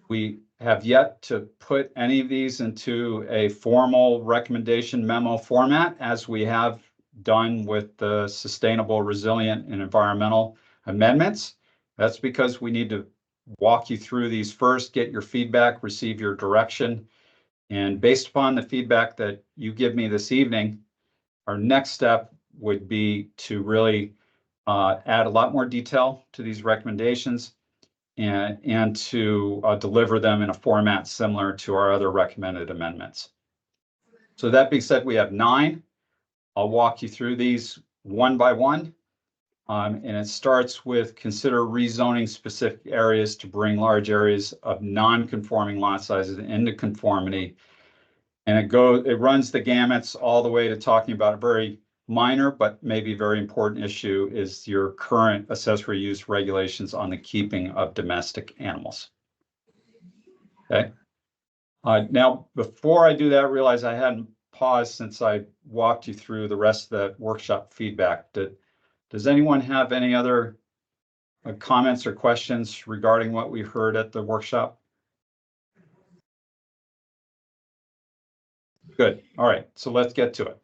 We have yet to put any of these into a formal recommendation memo format, as we have done with the sustainable, resilient, and environmental amendments. That's because we need to walk you through these first, get your feedback, receive your direction. And based upon the feedback that you give me this evening, our next step would be to really add a lot more detail to these recommendations and to deliver them in a format similar to our other recommended amendments. So that being said, we have 9. I'll walk you through these one by one. And it starts with consider rezoning specific areas to bring large areas of non-conforming lot sizes into conformity. And it runs the gamuts all the way to talking about a very minor but maybe very important issue is your current accessory use regulations on the keeping of domestic animals. Okay. Now, before I do that, I realize I hadn't paused since I walked you through the rest of the workshop feedback. Does anyone have any other comments or questions regarding what we heard at the workshop? Good. All right, so let's get to it.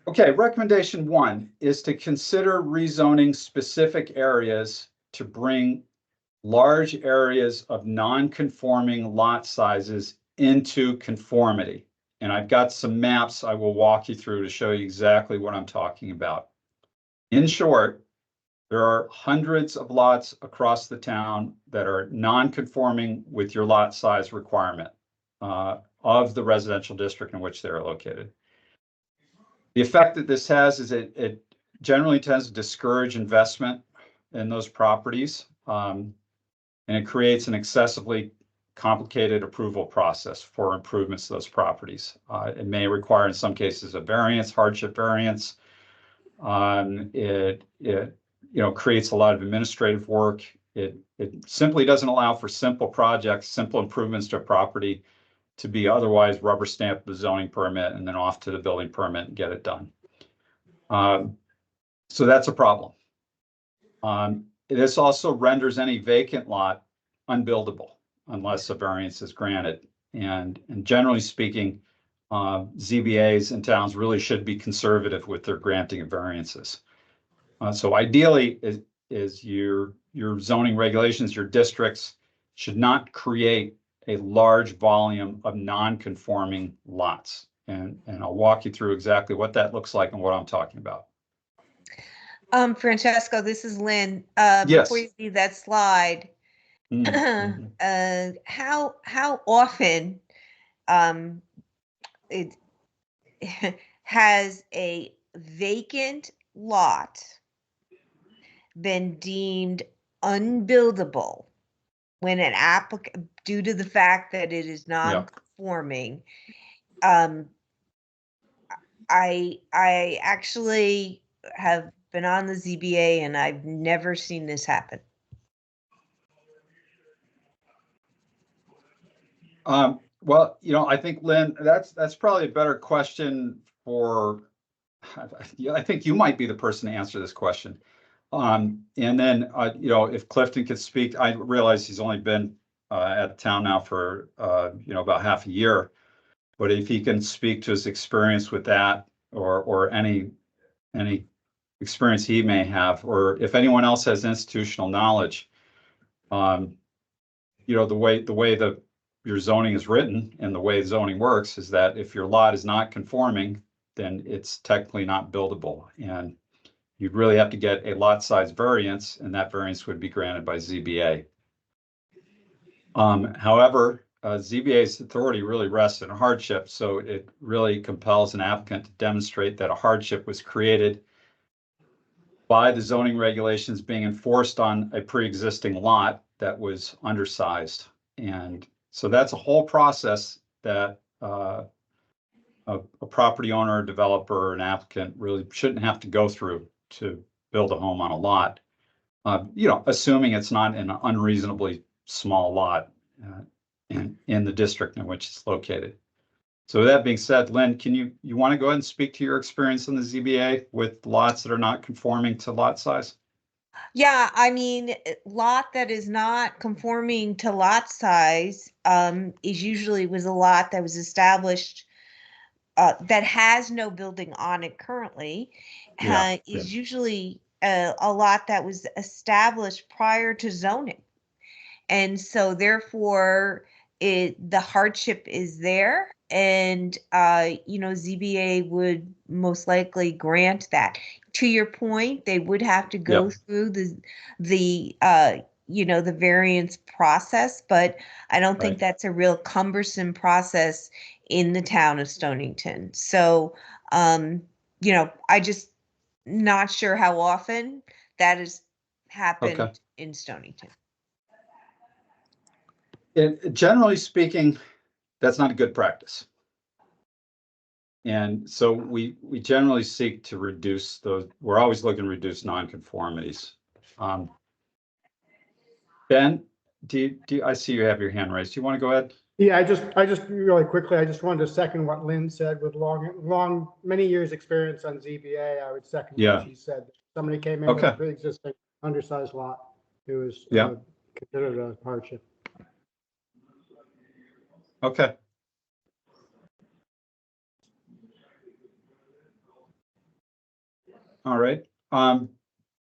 Okay, recommendation 1 is to consider rezoning specific areas to bring large areas of non-conforming lot sizes into conformity. And I've got some maps I will walk you through to show you exactly what I'm talking about. In short, there are hundreds of lots across the town that are non-conforming with your lot size requirement of the residential district in which they're located. The effect that this has is it generally tends to discourage investment in those properties, and it creates an excessively complicated approval process for improvements to those properties. It may require, in some cases, a variance, hardship variance. It creates a lot of administrative work. It simply doesn't allow for simple projects, simple improvements to a property to be otherwise rubber stamped the zoning permit and then off to the building permit and get it done. So that's a problem. This also renders any vacant lot unbuildable unless a variance is granted. And generally speaking, ZBAs in towns really should be conservative with their granting of variances. So ideally is your zoning regulations, your districts should not create a large volume of non-conforming lots. And I'll walk you through exactly what that looks like and what I'm talking about. Francesco, this is Lynn. Yes. Before you see that slide, how often it has a vacant lot been deemed unbuildable when an applicant, due to the fact that it is non-conforming? I actually have been on the ZBA and I've never seen this happen. Well, I think, Lynn, that's probably a better question for, I think you might be the person to answer this question. And then, if Clifton could speak, I realize he's only been at town now for, about half a year. But if he can speak to his experience with that or any experience he may have, or if anyone else has institutional knowledge, the way your zoning is written and the way zoning works is that if your lot is not conforming, then it's technically not buildable. And you'd really have to get a lot size variance, and that variance would be granted by ZBA. However, ZBA's authority really rests in a hardship, so it really compels an applicant to demonstrate that a hardship was created by the zoning regulations being enforced on a pre-existing lot that was undersized. And so that's a whole process that a property owner, developer, or an applicant really shouldn't have to go through to build a home on a lot, assuming it's not an unreasonably small lot in the district in which it's located. So with that being said, Lynn, can you want to go ahead and speak to your experience in the ZBA with lots that are not conforming to lot size? Yeah, I mean, lot that is not conforming to lot size is usually was a lot that was established that has no building on it currently, is usually a lot that was established prior to zoning. And so therefore the hardship is there, and ZBA would most likely grant that. To your point, they would have to go through the variance process, but I don't think that's a real cumbersome process in the town of Stonington. So I just not sure how often that has happened in Stonington. And generally speaking, that's not a good practice. And so we generally seek to reduce those. We're always looking to reduce nonconformities. Ben, I see you have your hand raised. Do you want to go ahead? Yeah, I just really quickly, I just wanted to second what Lynn said. With many years experience on ZBA, I would second what she said. Somebody came in with a pre-existing undersized lot. It was considered a hardship. Okay. All right.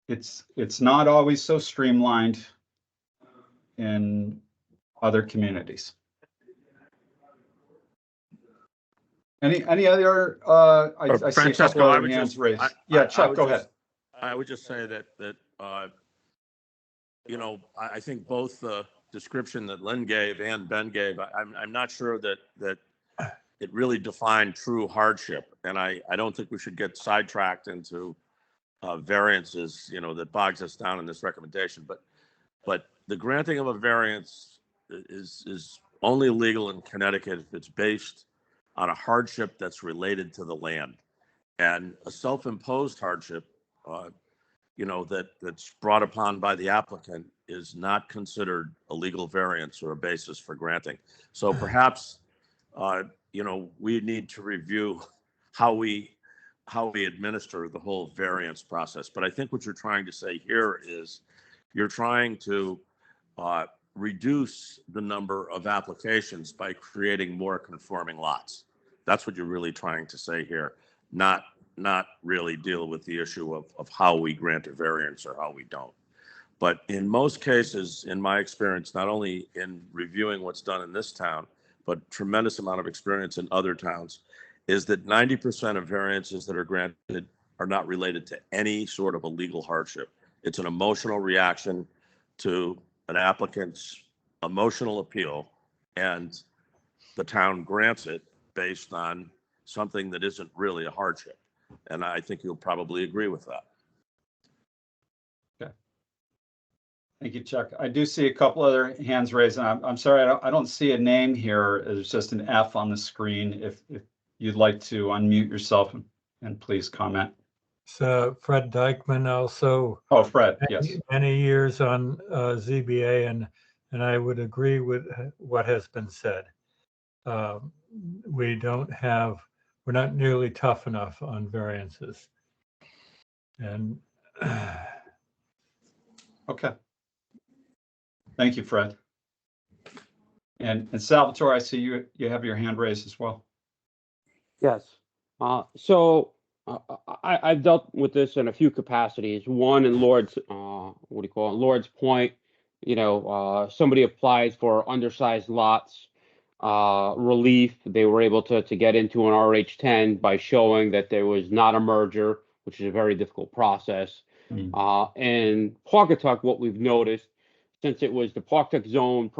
It's not always so streamlined in other communities. Any other? I see a couple other hands raised. Chuck, go ahead. I would just say that I think both the description that Lynn gave and Ben gave, I'm not sure that it really defined true hardship, and I don't think we should get sidetracked into variances, that bogs us down in this recommendation. But the granting of a variance is only legal in Connecticut if it's based on a hardship that's related to the land, and a self-imposed hardship, that's brought upon by the applicant is not considered a legal variance or a basis for granting. So perhaps, we need to review how we administer the whole variance process. But I think what you're trying to say here is you're trying to reduce the number of applications by creating more conforming lots. That's what you're really trying to say here, not really deal with the issue of how we grant a variance or how we don't. But in most cases, in my experience, not only in reviewing what's done in this town, but tremendous amount of experience in other towns, is that 90% of variances that are granted are not related to any sort of a legal hardship. It's an emotional reaction to an applicant's emotional appeal, and the town grants it based on something that isn't really a hardship. And I think you'll probably agree with that. Okay. Thank you, Chuck. I do see a couple other hands raised, and I'm sorry, I don't see a name here. There's just an F on the screen. If you'd like to unmute yourself and please comment. So Fred Dykeman also. Oh, Fred, yes. Many years on ZBA, and I would agree with what has been said. We're not nearly tough enough on variances. And okay. Thank you, Fred. And Salvatore, I see you have your hand raised as well. Yes. So I've dealt with this in a few capacities. One in Lord's, Lord's Point. Somebody applies for undersized lots relief. They were able to get into an RH10 by showing that there was not a merger, which is a very difficult process. And Pawcatuck, what we've noticed, since it was the Pawcatuck zone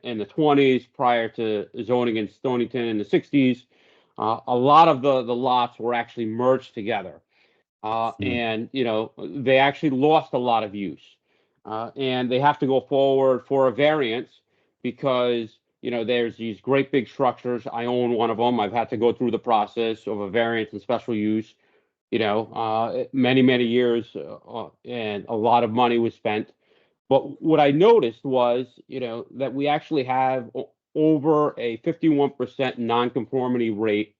in the 20s prior to zoning in Stonington in the 60s, a lot of the lots were actually merged together. And, they actually lost a lot of use. And they have to go forward for a variance because, there's these great big structures. I own one of them. I've had to go through the process of a variance and special use, many, many years, and a lot of money was spent. But what I noticed was, that we actually have over a 51% nonconformity rate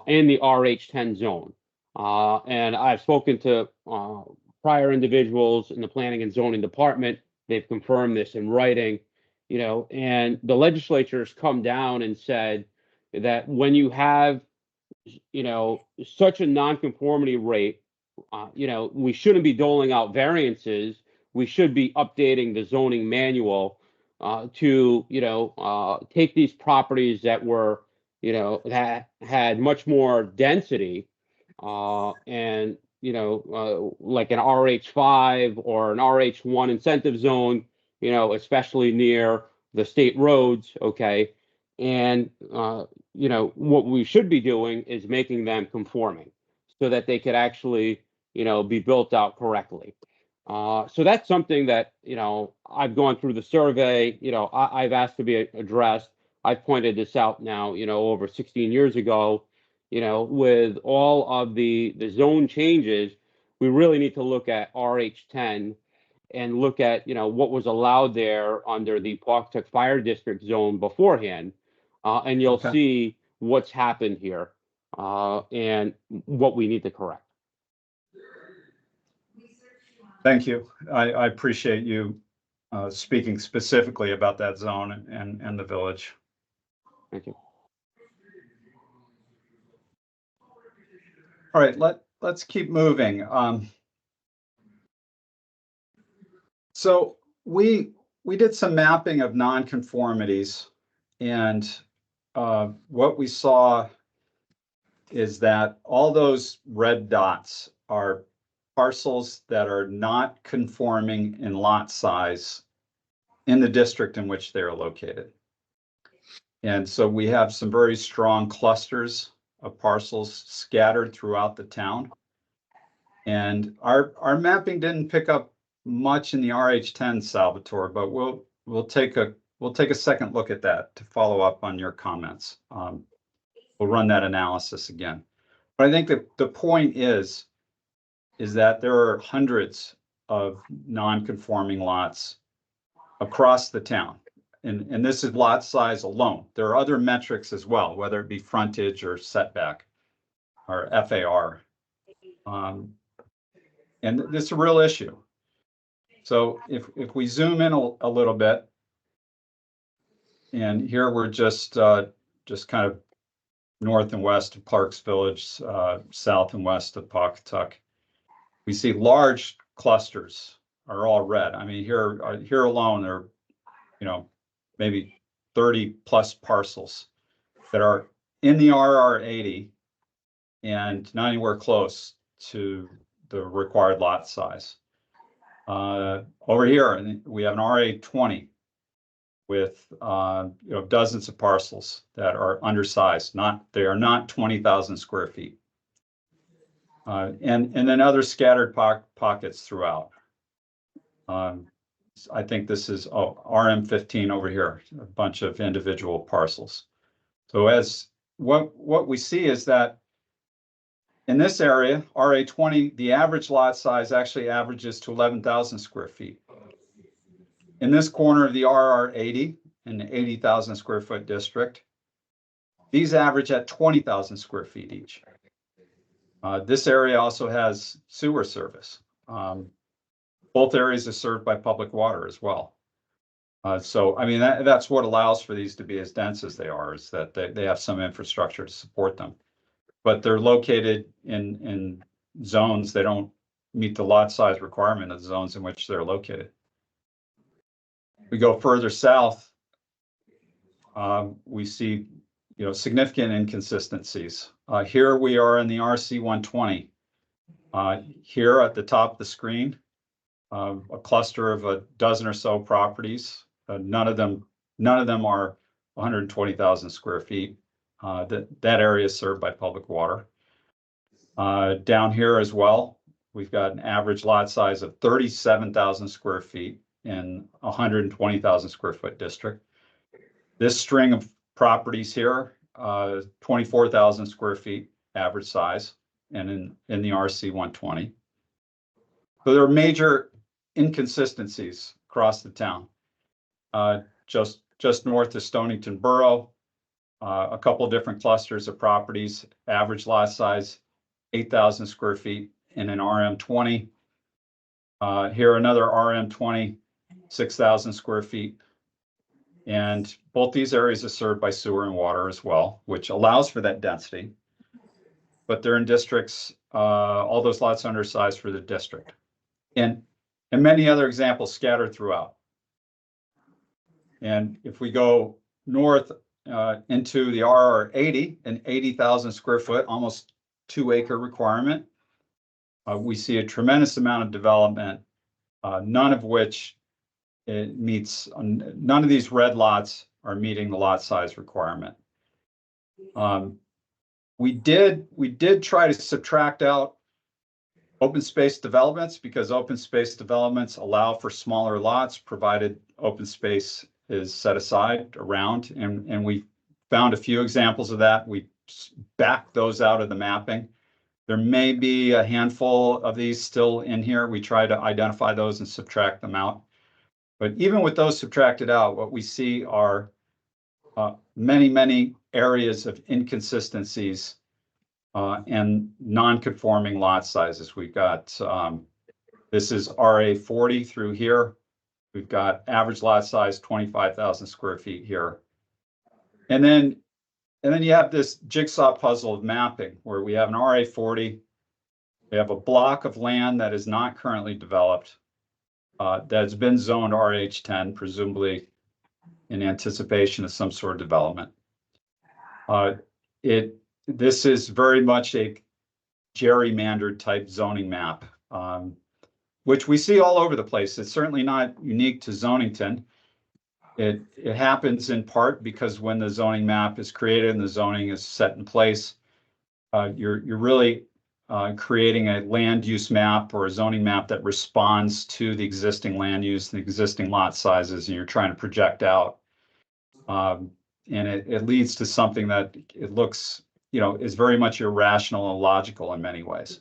in the RH10 zone. And I've spoken to prior individuals in the planning and zoning department. They've confirmed this in writing, and the legislature has come down and said that when you have, such a nonconformity rate, we shouldn't be doling out variances. We should be updating the zoning manual to, take these properties that were, that had much more density and, like an RH5 or an RH1 incentive zone, especially near the state roads, okay? And, what we should be doing is making them conforming so that they could actually, be built out correctly. So that's something that, I've gone through the survey, I've asked to be addressed. I've pointed this out now, over 16 years ago, with all of the zone changes, we really need to look at RH10 and look at, what was allowed there under the Pawcatuck Fire District zone beforehand. And you'll Okay. see what's happened here and what we need to correct. Thank you. I appreciate you speaking specifically about that zone and the village. Thank you. All right, let's keep moving. So we did some mapping of nonconformities, and what we saw is that all those red dots are parcels that are not conforming in lot size in the district in which they are located. And so we have some very strong clusters of parcels scattered throughout the town. And our mapping didn't pick up much in the RH10, Salvatore, but we'll take a second look at that to follow up on your comments. We'll run that analysis again. But I think that the point is that there are hundreds of non-conforming lots across the town. And this is lot size alone. There are other metrics as well, whether it be frontage or setback or FAR. And this is a real issue. So if we zoom in a little bit, and here we're just kind of north and west of Clark's Village, south and west of Pawcatuck, we see large clusters are all red. I mean, here alone, there are, maybe 30 plus parcels that are in the RR80 and not anywhere close to the required lot size. Over here, we have an RA20 with dozens of parcels that are undersized. They are not 20,000 square feet. And then other scattered pockets throughout. I think this is RM15 over here, a bunch of individual parcels. So as what we see is that in this area, RA20, the average lot size actually averages to 11,000 square feet. In this corner of the RR80, in the 80,000 square foot district, these average at 20,000 square feet each. This area also has sewer service. Both areas are served by public water as well. So, I mean, that's what allows for these to be as dense as they are, is that they have some infrastructure to support them. But they're located in zones, they don't meet the lot size requirement of the zones in which they're located. We go further south, we see significant inconsistencies. Here we are in the RC 120. Here at the top of the screen, a cluster of a dozen or so properties. None of them are 120,000 square feet. That area is served by public water. Down here as well, we've got an average lot size of 37,000 square feet in 120,000 square foot district. This string of properties here, 24,000 square feet average size, and in the RC 120. So there are major inconsistencies across the town. Just just north of Stonington Borough. A couple different clusters of properties, average lot size, 8,000 square feet in an RM20. Here, another RM20, 6,000 square feet. And both these areas are served by sewer and water as well, which allows for that density. But they're in districts, all those lots undersized for the district. And many other examples scattered throughout. And if we go north into the RR80, an 80,000 square foot, almost 2-acre requirement, we see a tremendous amount of development, none of which it meets, none of these red lots are meeting the lot size requirement. We did try to subtract out open space developments because open space developments allow for smaller lots provided open space is set aside around, and we found a few examples of that. We backed those out of the mapping. There may be a handful of these still in here. We try to identify those and subtract them out. But even with those subtracted out, what we see are many areas of inconsistencies and non-conforming lot sizes. We've got, this is RA40 through here. We've got average lot size, 25,000 square feet here. And then you have this jigsaw puzzle of mapping where we have an RA40. We have a block of land that is not currently developed, that's been zoned RH10, presumably in anticipation of some sort of development. This is very much a gerrymandered type zoning map, which we see all over the place. It's certainly not unique to Stonington. It happens in part because when the zoning map is created and the zoning is set in place, you're really creating a land use map or a zoning map that responds to the existing land use, the existing lot sizes, and you're trying to project out. And it leads to something that it looks, is very much irrational and logical in many ways.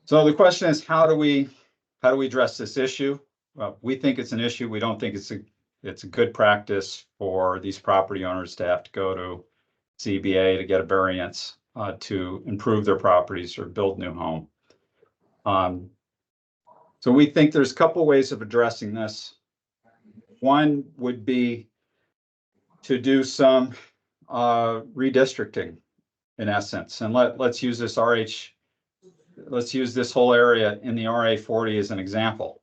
So the question is, how do we address this issue? Well, we think it's an issue. We don't think it's a good practice for these property owners to have to go to CBA to get a variance to improve their properties or build new home. So we think there's a couple ways of addressing this. One would be to do some redistricting, in essence, and let's use this let's use this whole area in the RA40 as an example.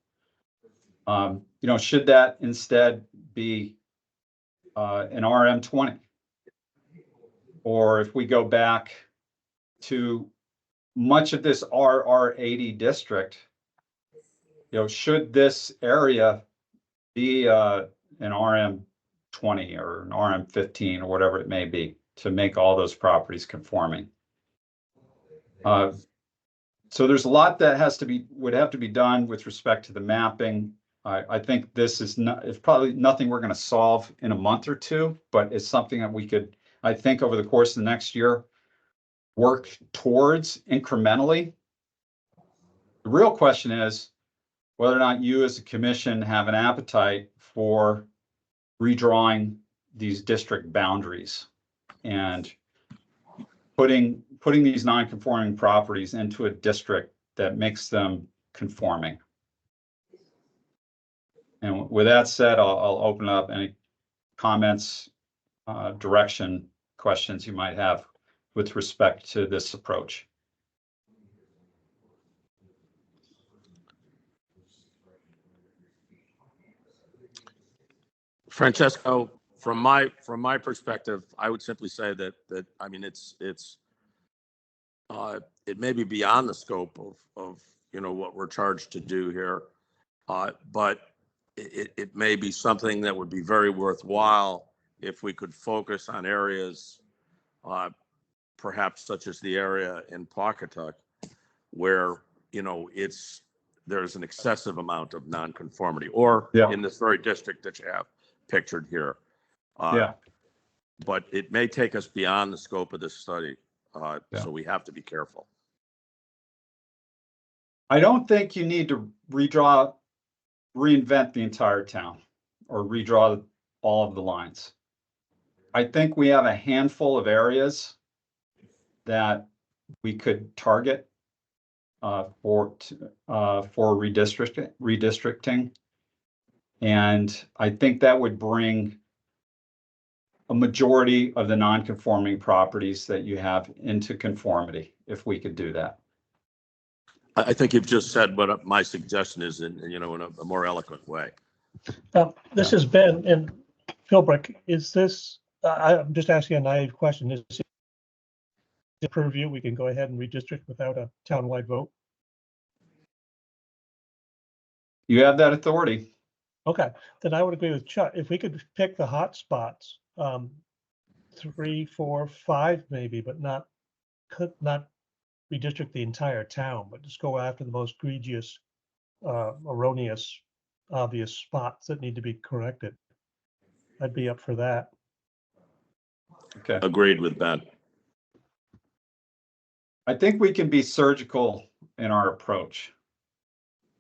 Should that instead be an RM20? Or if we go back to much of this RR80 district, should this area be an RM20 or an RM15 or whatever it may be to make all those properties conforming? So there's a lot that would have to be done with respect to the mapping. I think it's probably nothing we're going to solve in a month or two, but it's something that we could, I think, over the course of the next year, work towards incrementally. The real question is whether or not you as a commission have an appetite for redrawing these district boundaries and putting these non-conforming properties into a district that makes them conforming. And with that said, I'll open up any comments, direction, questions you might have with respect to this approach. Francesco, from my perspective, I would simply say that I mean it may be beyond the scope of what we're charged to do here, but it may be something that would be very worthwhile if we could focus on areas, perhaps such as the area in Pawcatuck, where there's an excessive amount of nonconformity, or in this very district that you have pictured here. But it may take us beyond the scope of this study, so we have to be careful. I don't think you need to redraw reinvent the entire town or redraw all of the lines. I think we have a handful of areas that we could target for redistricting. And I think that would bring a majority of the non-conforming properties that you have into conformity, if we could do that. I think you've just said what my suggestion is in a more eloquent way. This has been, and Philbrick, is this, I'm just asking a naive question, is it purview, we can go ahead and redistrict without a townwide vote? You have that authority. Okay, then I would agree with Chuck. If we could pick the hot spots, 3, 4, 5 maybe, but not redistrict the entire town, but just go after the most egregious, erroneous, obvious spots that need to be corrected. I'd be up for that. Okay. Agreed with Ben. I think we can be surgical in our approach.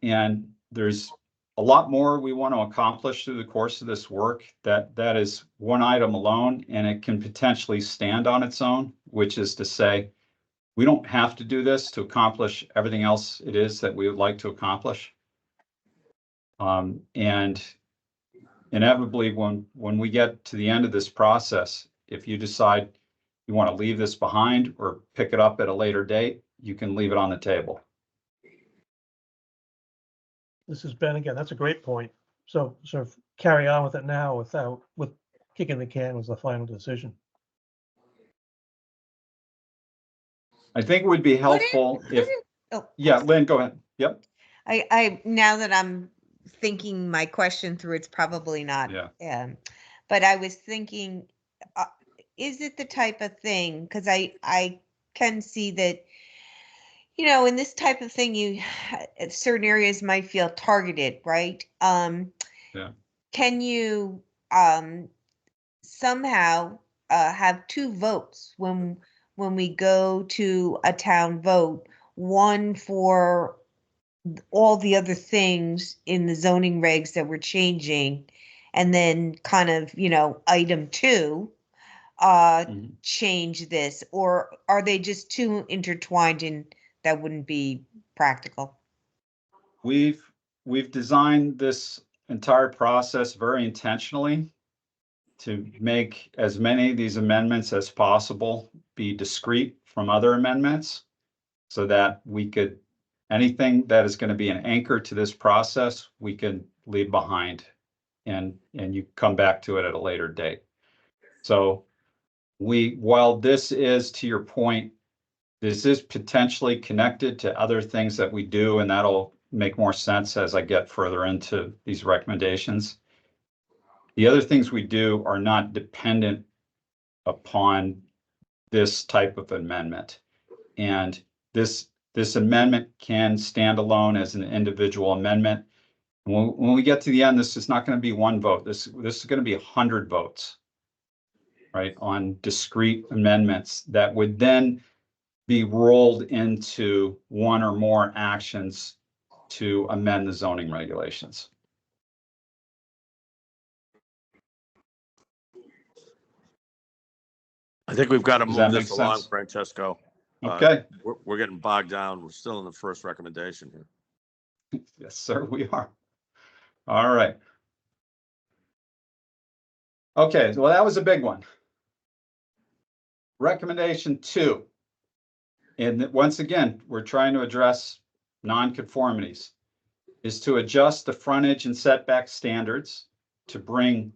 And there's a lot more we want to accomplish through the course of this work. That is one item alone, and it can potentially stand on its own, which is to say, we don't have to do this to accomplish everything else it is that we would like to accomplish. And inevitably, when we get to the end of this process, if you decide you want to leave this behind or pick it up at a later date, you can leave it on the table. This is Ben again. That's a great point. So sort of carry on with it now with kicking the can was the final decision. I think it would be helpful yeah, Lynn, go ahead. Yep. I now that I'm thinking my question through, it's probably not. Yeah. But I was thinking, is it the type of thing? Because I can see that, in this type of thing, certain areas might feel targeted, right? Yeah. Can you somehow have 2 votes when we go to a town vote, one for all the other things in the zoning regs that we're changing, and then kind of, item 2, change this, or are they just too intertwined and that wouldn't be practical? We've designed this entire process very intentionally to make as many of these amendments as possible be discrete from other amendments, so that we could, anything that is going to be an anchor to this process, we can leave behind and you come back to it at a later date. So while this is, to your point, this is potentially connected to other things that we do, and that'll make more sense as I get further into these recommendations. The other things we do are not dependent upon this type of amendment. And this amendment can stand alone as an individual amendment. When we get to the end, this is not going to be one vote. This is going to be 100 votes, right, on discrete amendments that would then be rolled into one or more actions to amend the zoning regulations. I think we've got to Does move that this make along, sense? Francesco. Okay. We're getting bogged down. We're still in the first recommendation here. Yes, sir, we are. All right. Okay, well, that was a big one. Recommendation 2. And once again, we're trying to address nonconformities, is to adjust the frontage and setback standards to bring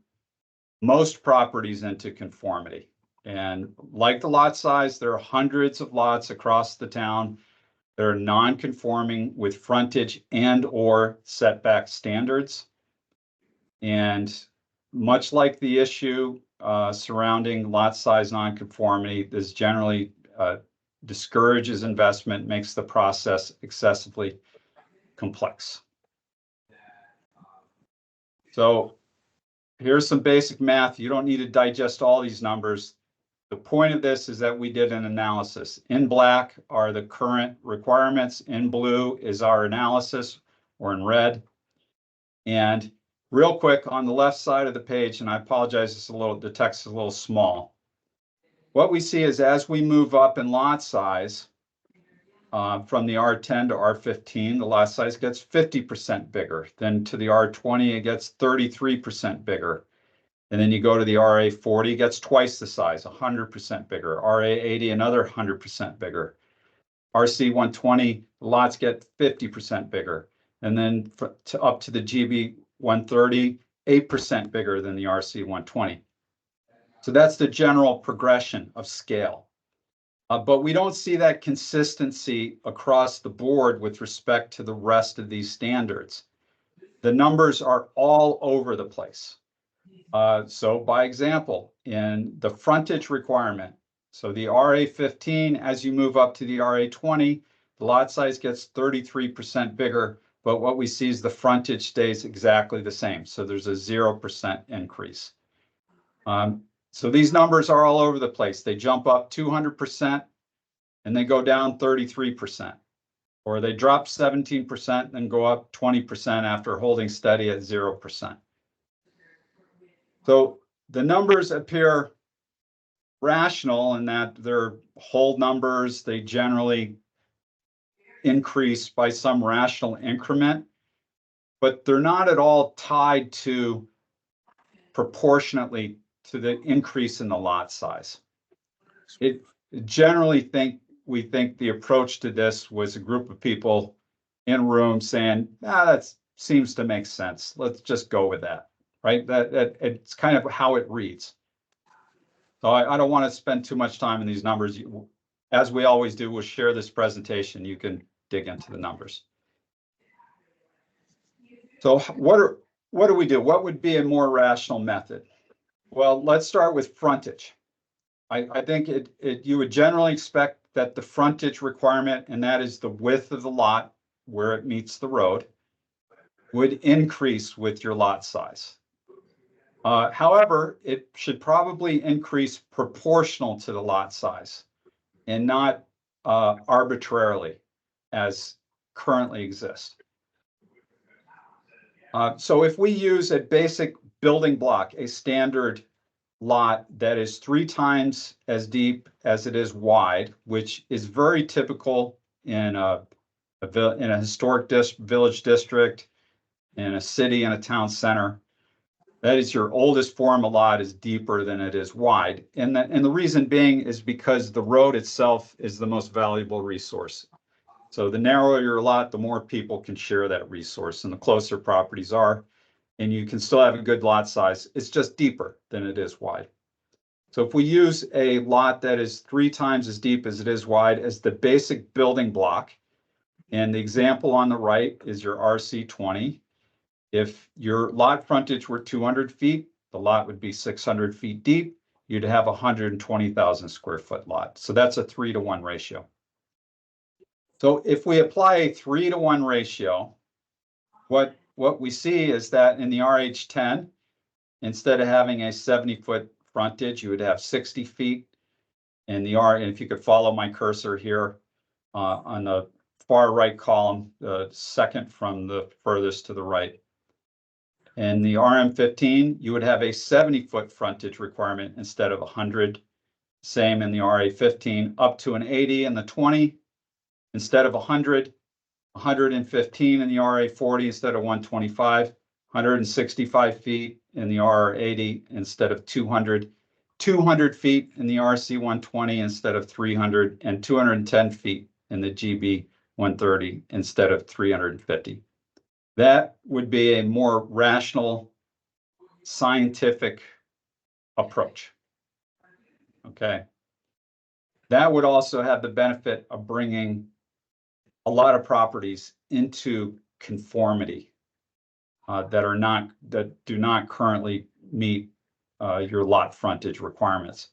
most properties into conformity. And like the lot size, there are hundreds of lots across the town that are non-conforming with frontage and or setback standards. And much like the issue surrounding lot size nonconformity, this generally discourages investment, makes the process excessively complex. So here's some basic math. You don't need to digest all these numbers. The point of this is that we did an analysis. In black are the current requirements. In blue is our analysis, or in red. And real quick on the left side of the page, and I apologize, the text is a little small. What we see is as we move up in lot size, from the R10 to R15, the lot size gets 50% bigger. Then to the R20, it gets 33% bigger. And then you go to the RA40, it gets twice the size, 100% bigger. RA80, another 100% bigger. RC120, lots get 50% bigger. And then up to the GB130, 8% bigger than the RC120. So that's the general progression of scale. But we don't see that consistency across the board with respect to the rest of these standards. The numbers are all over the place. So by example, in the frontage requirement, so the RA15, as you move up to the RA20, the lot size gets 33% bigger, but what we see is the frontage stays exactly the same. So there's a 0% increase. So these numbers are all over the place. They jump up 200% and they go down 33%, or they drop 17% and go up 20% after holding steady at 0%. So the numbers appear rational in that they're whole numbers. They generally increase by some rational increment, but they're not at all tied to proportionately to the increase in the lot size. We think the approach to this was a group of people in a room saying, that seems to make sense. Let's just go with that, right? That it's kind of how it reads. So I don't want to spend too much time in these numbers. As we always do, we'll share this presentation. You can dig into the numbers. So what do we do? What would be a more rational method? Well, let's start with frontage. I think you would generally expect that the frontage requirement, and that is the width of the lot where it meets the road, would increase with your lot size. However, it should probably increase proportional to the lot size and not arbitrarily as currently exists. So if we use a basic building block, a standard lot that is 3 times as deep as it is wide, which is very typical in a historic village district, in a city and a town center. That is, your oldest form of lot is deeper than it is wide. And the reason being is because the road itself is the most valuable resource. So the narrower your lot, the more people can share that resource, and the closer properties are, and you can still have a good lot size. It's just deeper than it is wide. So if we use a lot that is 3 times as deep as it is wide as the basic building block, and the example on the right is your RC20. If your lot frontage were 200 feet, the lot would be 600 feet deep. You'd have a 120,000 square foot lot. So that's a 3-to-1 ratio. So if we apply a 3-to-1 ratio, what we see is that in the RH10, instead of having a 70-foot frontage, you would have 60 feet. And if you could follow my cursor here on the far right column, the second from the furthest to the right. In the RM15, you would have a 70-foot frontage requirement instead of 100. Same in the RA15, up to an 80 in the 20 instead of 100. 115 in the RA40 instead of 125. 165 feet in the RR80 instead of 200. 200 feet in the RC120 instead of 300, and 210 feet in the GB130 instead of 350. That would be a more rational, scientific approach. Okay. That would also have the benefit of bringing a lot of properties into conformity that do not currently meet your lot frontage requirements.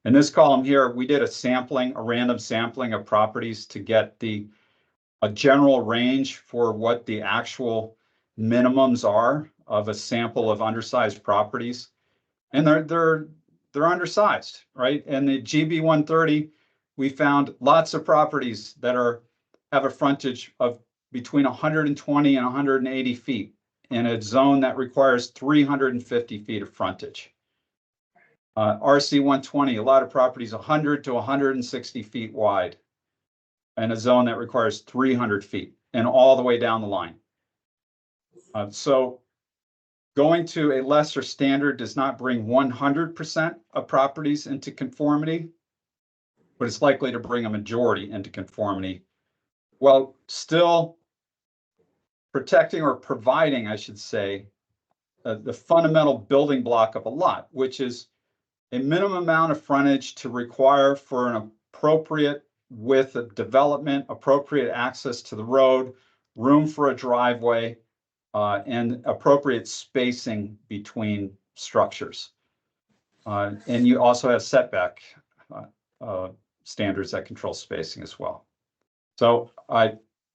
In this column here, we did a random sampling of properties to get a general range for what the actual minimums are of a sample of undersized properties. And they're undersized, right? And the GB130, we found lots of properties that have a frontage of between 120 and 180 feet. in a zone that requires 350 feet of frontage. RC 120, a lot of properties 100 to 160 feet wide, and a zone that requires 300 feet and all the way down the line. So going to a lesser standard does not bring 100% of properties into conformity, but it's likely to bring a majority into conformity, while still protecting or providing, I should say, the fundamental building block of a lot, which is a minimum amount of frontage to require for an appropriate width of development, appropriate access to the road, room for a driveway, and appropriate spacing between structures. And you also have setback standards that control spacing as well. So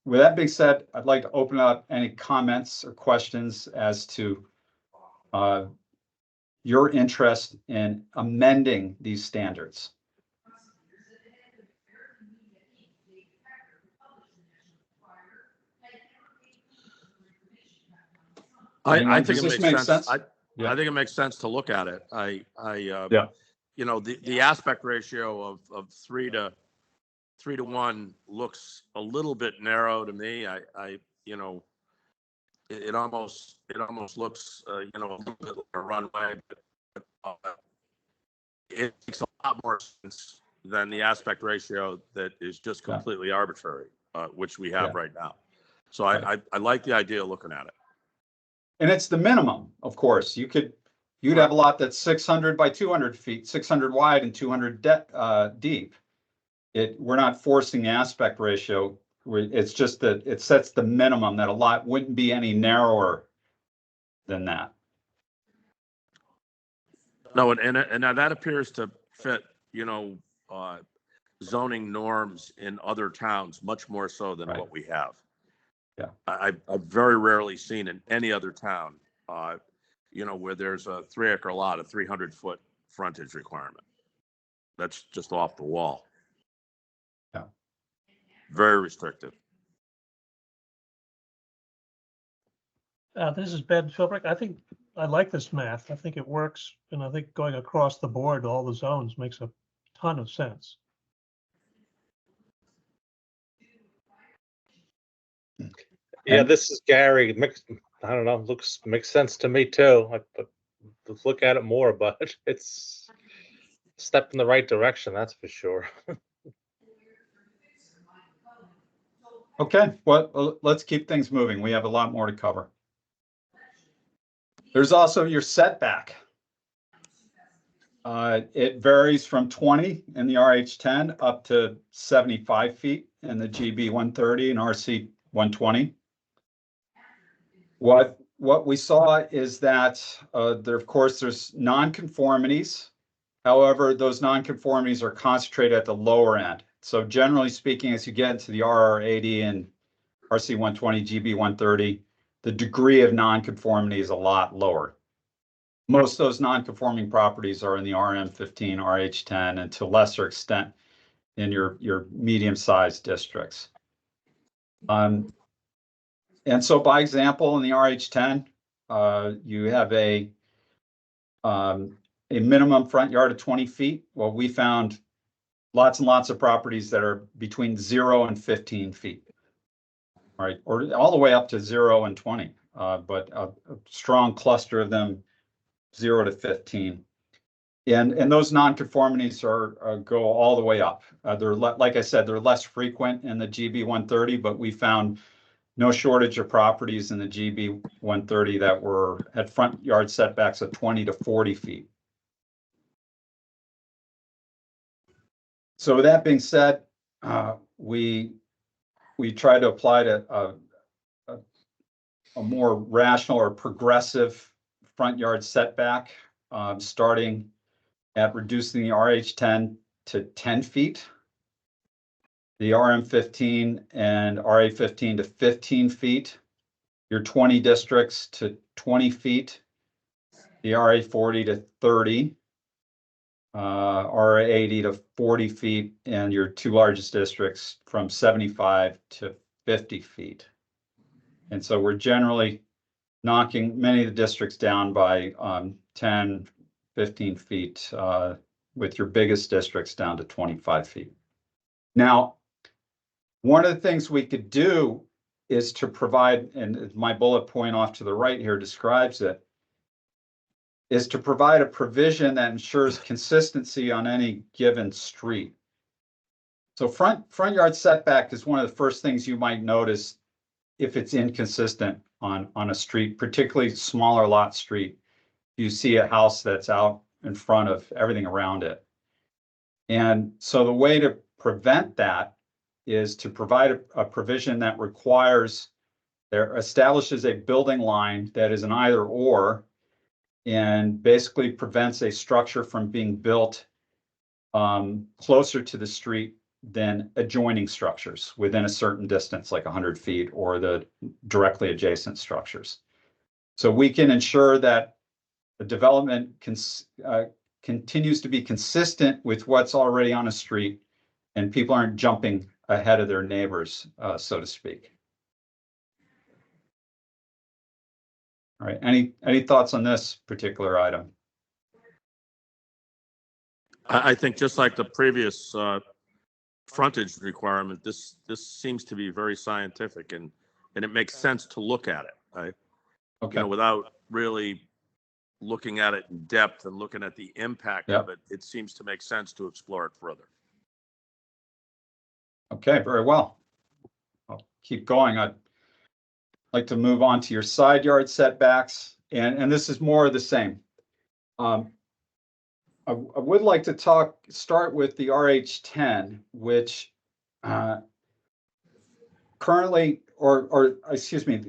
with that being said, I'd like to open up any comments or questions as to your interest in amending these standards. I think Does it this makes make sense. sense? I think it makes sense to look at it. Yeah. You know, the aspect ratio of 3 to 1 looks a little bit narrow to me. You know, it almost looks you know, a little bit like a runway, but it makes a lot more sense than the aspect ratio that is just completely arbitrary, which we have right now. So I like the idea of looking at it. And it's the minimum, of course. You'd have a lot that's 600 by 200 feet, 600 wide and 200 deep. We're not forcing the aspect ratio. It's just that it sets the minimum that a lot wouldn't be any narrower than that. No, and that appears to fit, you know, zoning norms in other towns much more so than what we have. Yeah, I've very rarely seen in any other town, you know, where there's a 3-acre lot, a 300-foot frontage requirement. That's just off the wall. Yeah, very restrictive. This is Ben Philbrick. I think I like this math. I think it works, and I think going across the board, all the zones makes a ton of sense. Yeah, this is Gary. I don't know. Makes sense to me too. Let's look at it more, but it's a step in the right direction, that's for sure. Okay, well, let's keep things moving. We have a lot more to cover. There's also your setback. It varies from 20 in the RH10 up to 75 feet in the GB 130 and RC 120. What we saw is that of course, there's nonconformities. However, those nonconformities are concentrated at the lower end. So generally speaking, as you get into the RR80 and RC 120, GB 130, the degree of nonconformity is a lot lower. Most of those non-conforming properties are in the RM15, RH10, and to a lesser extent in your medium-sized districts. And so, by example, in the RH10, you have a minimum front yard of 20 feet. Well, we found lots and lots of properties that are between 0 and 15 feet, right, or all the way up to 0 and 20, but a strong cluster of them 0 to 15. And those nonconformities go all the way up. They're like I said, they're less frequent in the GB 130, but we found no shortage of properties in the GB 130 that had front yard setbacks of 20 to 40 feet. So with that being said, we try to apply to a more rational or progressive front yard setback, starting at reducing the RH10 to 10 feet, the RM15 and RA15 to 15 feet, your 20 districts to 20 feet, the RA40 to 30, RA80 to 40 feet, and your 2 largest districts from 75 to 50 feet. And so we're generally knocking many of the districts down by 10, 15 feet, with your biggest districts down to 25 feet. Now, one of the things we could do is to provide, and my bullet point off to the right here describes it, is to provide a provision that ensures consistency on any given street. So front yard setback is one of the first things you might notice if it's inconsistent on a street, particularly smaller lot street. You see a house that's out in front of everything around it. And so the way to prevent that is to provide a provision that establishes a building line that is an either or, and basically prevents a structure from being built closer to the street than adjoining structures within a certain distance, like 100 feet, or the directly adjacent structures. So we can ensure that the development continues to be consistent with what's already on a street, and people aren't jumping ahead of their neighbors, so to speak. All right, any thoughts on this particular item? I think just like the previous frontage requirement, this seems to be very scientific, and it makes sense to look at it. Okay. Without really looking at it in depth and looking at the impact of it, it seems to make sense to explore it further. Okay, very well. I'll keep going. I'd like to move on to your side yard setbacks, and this is more of the same. I would like to start with the RH10, which currently, or excuse me,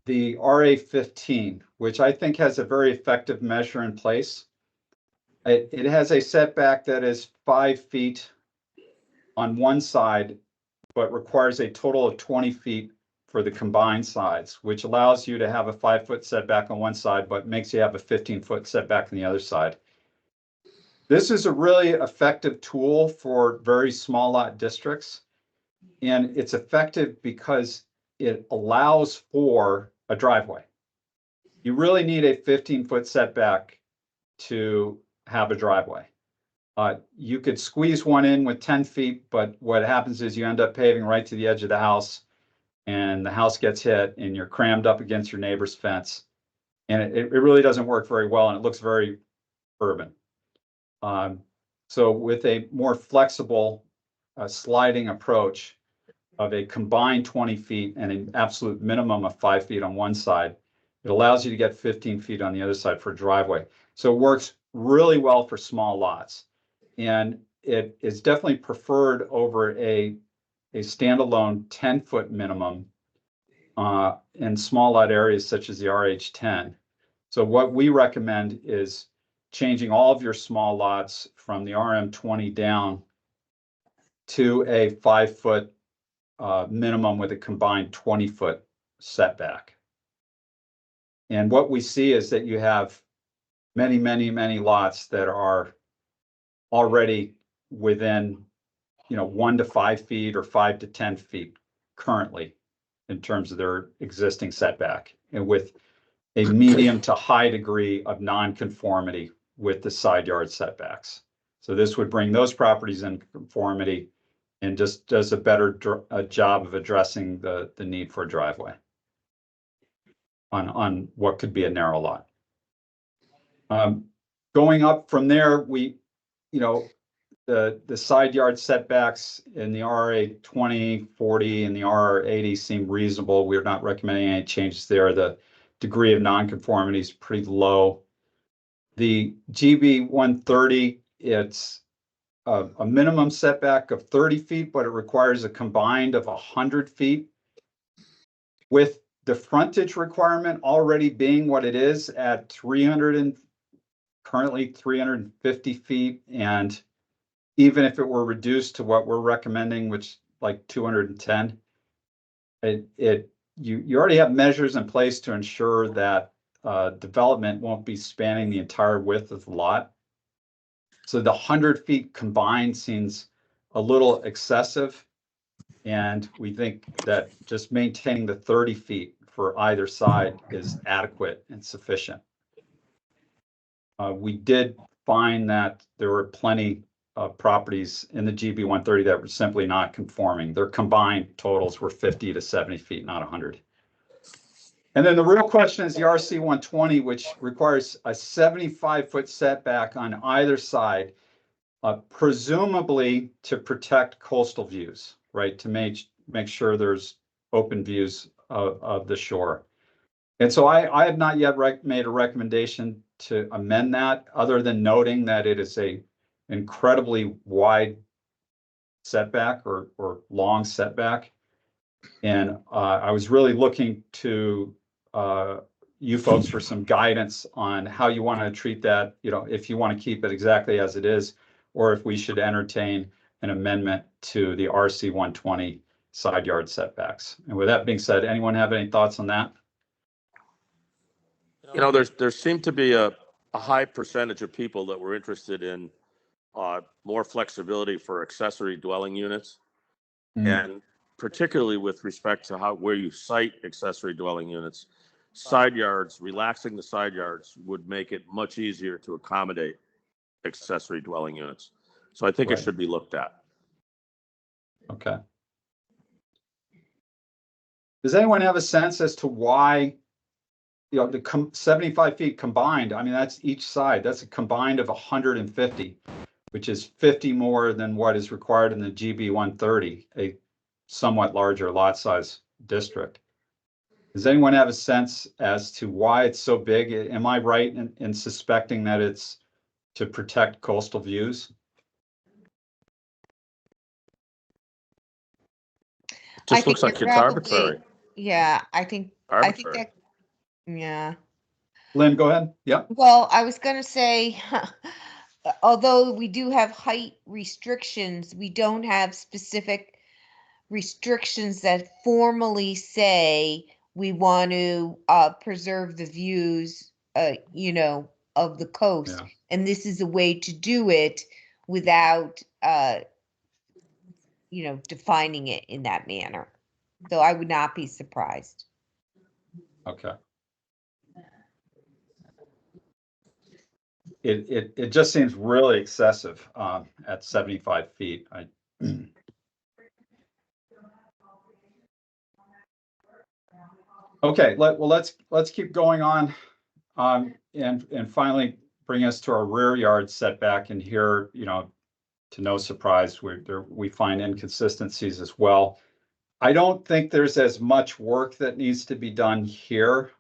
the RA15, which I think has a very effective measure in place. It has a setback that is 5 feet on one side, but requires a total of 20 feet for the combined sides, which allows you to have a 5-foot setback on one side, but makes you have a 15-foot setback on the other side. This is a really effective tool for very small lot districts, and it's effective because it allows for a driveway. You really need a 15-foot setback to have a driveway. You could squeeze one in with 10 feet, but what happens is you end up paving right to the edge of the house, and the house gets hit, and you're crammed up against your neighbor's fence. And it really doesn't work very well, and it looks very urban. So with a more flexible sliding approach of a combined 20 feet and an absolute minimum of 5 feet on one side, it allows you to get 15 feet on the other side for a driveway. So it works really well for small lots. And it is definitely preferred over a standalone 10-foot minimum in small lot areas such as the RH10. So what we recommend is changing all of your small lots from the RM20 down to a 5-foot minimum with a combined 20-foot setback. And what we see is that you have many, many, many lots that are already within, 1 to 5 feet or 5 to 10 feet currently in terms of their existing setback, and with a medium to high degree of nonconformity with the side yard setbacks. So this would bring those properties in conformity and just does a better job of addressing the need for a driveway on what could be a narrow lot. Going up from there, the side yard setbacks in the RA 20, 40, and the RR 80 seem reasonable. We're not recommending any changes there. The degree of nonconformity is pretty low. The GB 130, it's a minimum setback of 30 feet, but it requires a combined of 100 feet. With the frontage requirement already being what it is at currently 350 feet, and even if it were reduced to what we're recommending, which like 210, you already have measures in place to ensure that development won't be spanning the entire width of the lot. So the 100 feet combined seems a little excessive, and we think that just maintaining the 30 feet for either side is adequate and sufficient. We did find that there were plenty of properties in the GB 130 that were simply not conforming. Their combined totals were 50 to 70 feet, not 100. And then the real question is the RC 120, which requires a 75-foot setback on either side, presumably to protect coastal views, right? To make sure there's open views of the shore. And so I have not yet made a recommendation to amend that, other than noting that it is a incredibly wide setback or long setback. And I was really looking to you folks for some guidance on how you want to treat that, you know, if you want to keep it exactly as it is, or if we should entertain an amendment to the RC 120 side yard setbacks. And with that being said, anyone have any thoughts on that? You know, there seemed to be a high percentage of people that were interested in more flexibility for accessory dwelling units. And particularly with respect to where you site accessory dwelling units, side yards, relaxing the side yards would make it much easier to accommodate accessory dwelling units. So I think it should be looked at. Okay. Does anyone have a sense as to why, you know, the 75 feet combined? I mean, that's each side. That's a combined of 150, which is 50 more than what is required in the GB 130, a somewhat larger lot size district. Does anyone have a sense as to why it's so big? Am I right in suspecting that it's to protect coastal views? Just looks like it's arbitrary. Yeah, I think Arbitrary. yeah. Lynn, go ahead. Yeah. Well, I was going to say, although we do have height restrictions, we don't have specific restrictions that formally say we want to preserve the views, you know, of the coast. Yeah. And this is a way to do it without, you know, defining it in that manner. So I would not be surprised. Okay. It just seems really excessive at 75 feet. Okay, let's keep going on, and finally bring us to our rear yard setback. And here, you know, to no surprise, we find inconsistencies as well. I don't think there's as much work that needs to be done here.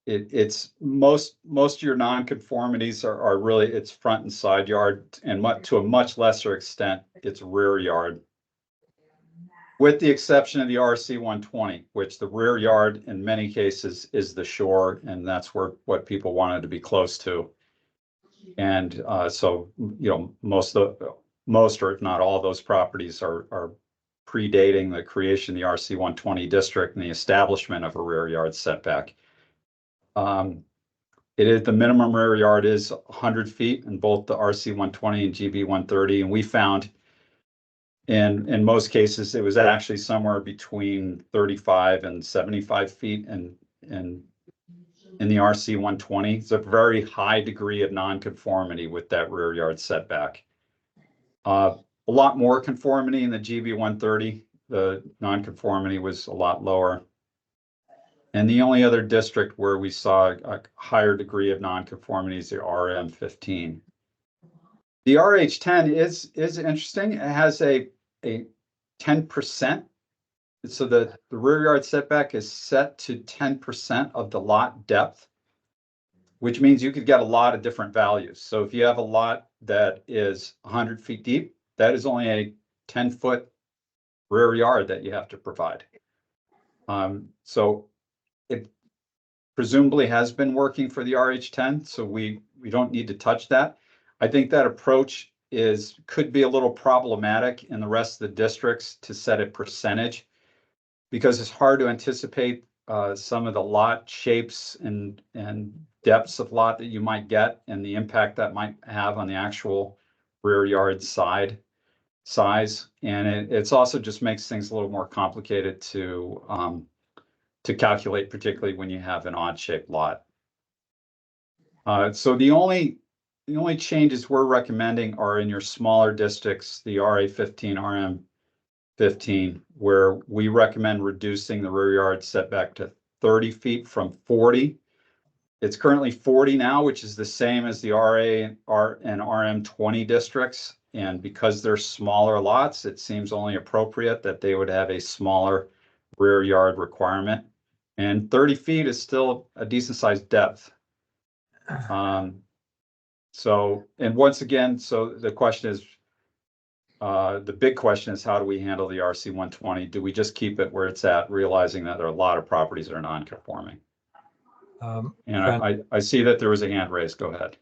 It's most of your nonconformities are really it's front and side yard, and to a much lesser extent, it's rear yard. With the exception of the RC 120, which the rear yard in many cases is the shore, and that's what people wanted to be close to. And so, you know, most or if not all of those properties are predating the creation of the RC 120 district and the establishment of a rear yard setback. It is the minimum rear yard is 100 feet in both the RC 120 and GB 130, and we found in most cases it was actually somewhere between 35 and 75 feet, and in the RC 120, it's a very high degree of nonconformity with that rear yard setback. A lot more conformity in the GB 130. The nonconformity was a lot lower. And the only other district where we saw a higher degree of nonconformity is the RM 15. The RH 10 is interesting. It has a 10%. So the rear yard setback is set to 10% of the lot depth, which means you could get a lot of different values. So if you have a lot that is 100 feet deep, that is only a 10-foot rear yard that you have to provide. So it presumably has been working for the RH10, so we don't need to touch that. I think that approach could be a little problematic in the rest of the districts to set a percentage, because it's hard to anticipate some of the lot shapes and depths of lot that you might get and the impact that might have on the actual rear yard size. And it's also just makes things a little more complicated to to calculate, particularly when you have an odd shaped lot. So the only changes we're recommending are in your smaller districts, the RA 15, RM 15, where we recommend reducing the rear yard setback to 30 feet from 40. It's currently 40 now, which is the same as the RA and RM 20 districts. And because they're smaller lots, it seems only appropriate that they would have a smaller rear yard requirement. And 30 feet is still a decent sized depth. So, and once again, so the question is, the big question is, how do we handle the RC 120? Do we just keep it where it's at, realizing that there are a lot of properties that are non-conforming? And I see that there was a hand raised. Go ahead.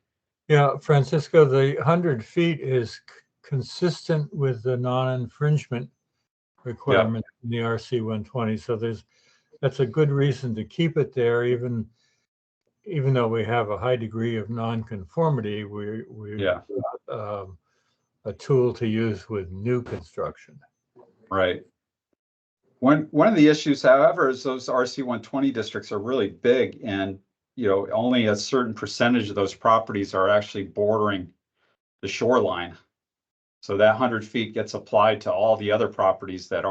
Yeah, Francisco, the 100 feet is consistent with the non-infringement requirement in the RC 120. So that's a good reason to keep it there, even though we have a high degree of non-conformity. We a tool to use with new construction. Right. One of the issues, however, is those RC 120 districts are really big, and only a certain percentage of those properties are actually bordering the shoreline. So that 100 feet gets applied to all the other properties that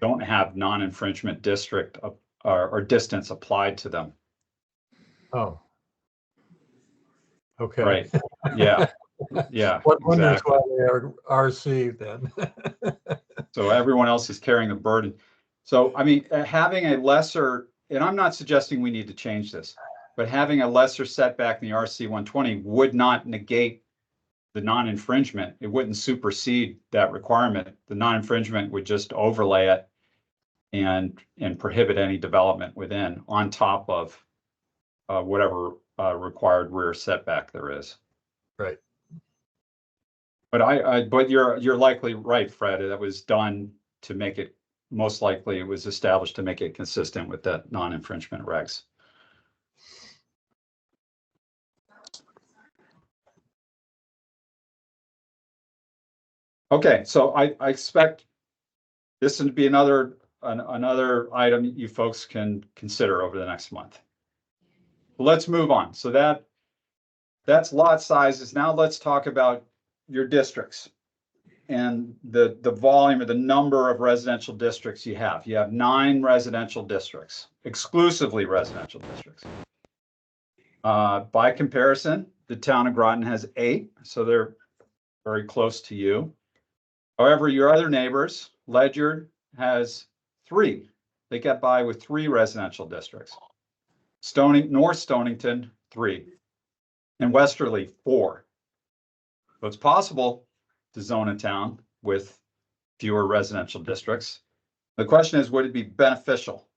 don't have non-infringement district or distance applied to them. Oh. Okay. Right. Yeah. Yeah. What wonders Exactly. why they are RC then? So everyone else is carrying the burden. So, I mean, having a lesser, and I'm not suggesting we need to change this, but having a lesser setback in the RC 120 would not negate the non-infringement. It wouldn't supersede that requirement. The non-infringement would just overlay it and prohibit any development within, on top of whatever required rear setback there is. Right. But but you're likely right, Fred. That was done to make it, most likely it was established to make it consistent with the non-infringement regs. Okay, so I expect this to be another item you folks can consider over the next month. Let's move on. So that's lot sizes. Now let's talk about your districts and the volume or the number of residential districts you have. You have 9 residential districts, exclusively residential districts. By comparison, the town of Groton has 8, so they're very close to you. However, your other neighbors, Ledyard has 3. They get by with 3 residential districts. North Stonington, 3. And Westerly, 4. So it's possible to zone a town with fewer residential districts. The question is, would it be beneficial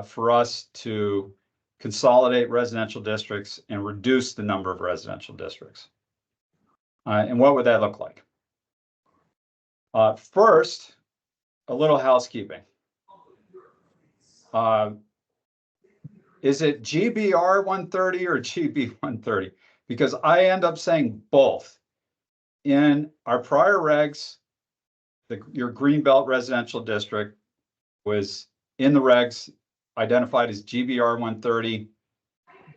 for us to consolidate residential districts and reduce the number of residential districts? And what would that look like? First, a little housekeeping. Is it GBR 130 or GB 130? Because I end up saying both. In our prior regs, your Greenbelt residential district was in the regs identified as GBR 130.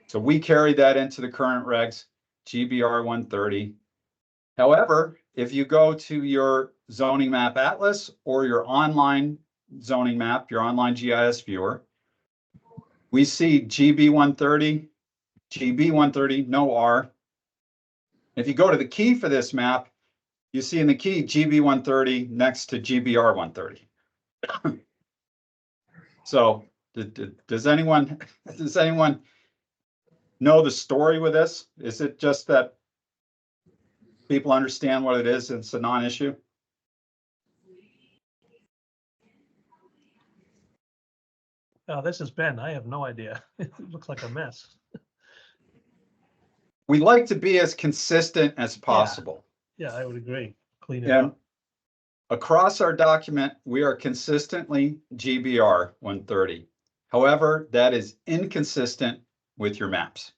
So we carried that into the current regs, GBR 130. However, if you go to your zoning map atlas or your online zoning map, your online GIS viewer, we see GB 130, GB 130, no R. If you go to the key for this map, you see in the key GB 130 next to GBR 130. So does anyone know the story with this? Is it just that people understand what it is and it's a non-issue? This is Ben. I have no idea. It looks like a mess. We like to be as consistent as possible. Yeah, I would agree. Clean it up. Across our document, we are consistently GBR 130. However, that is inconsistent with your maps.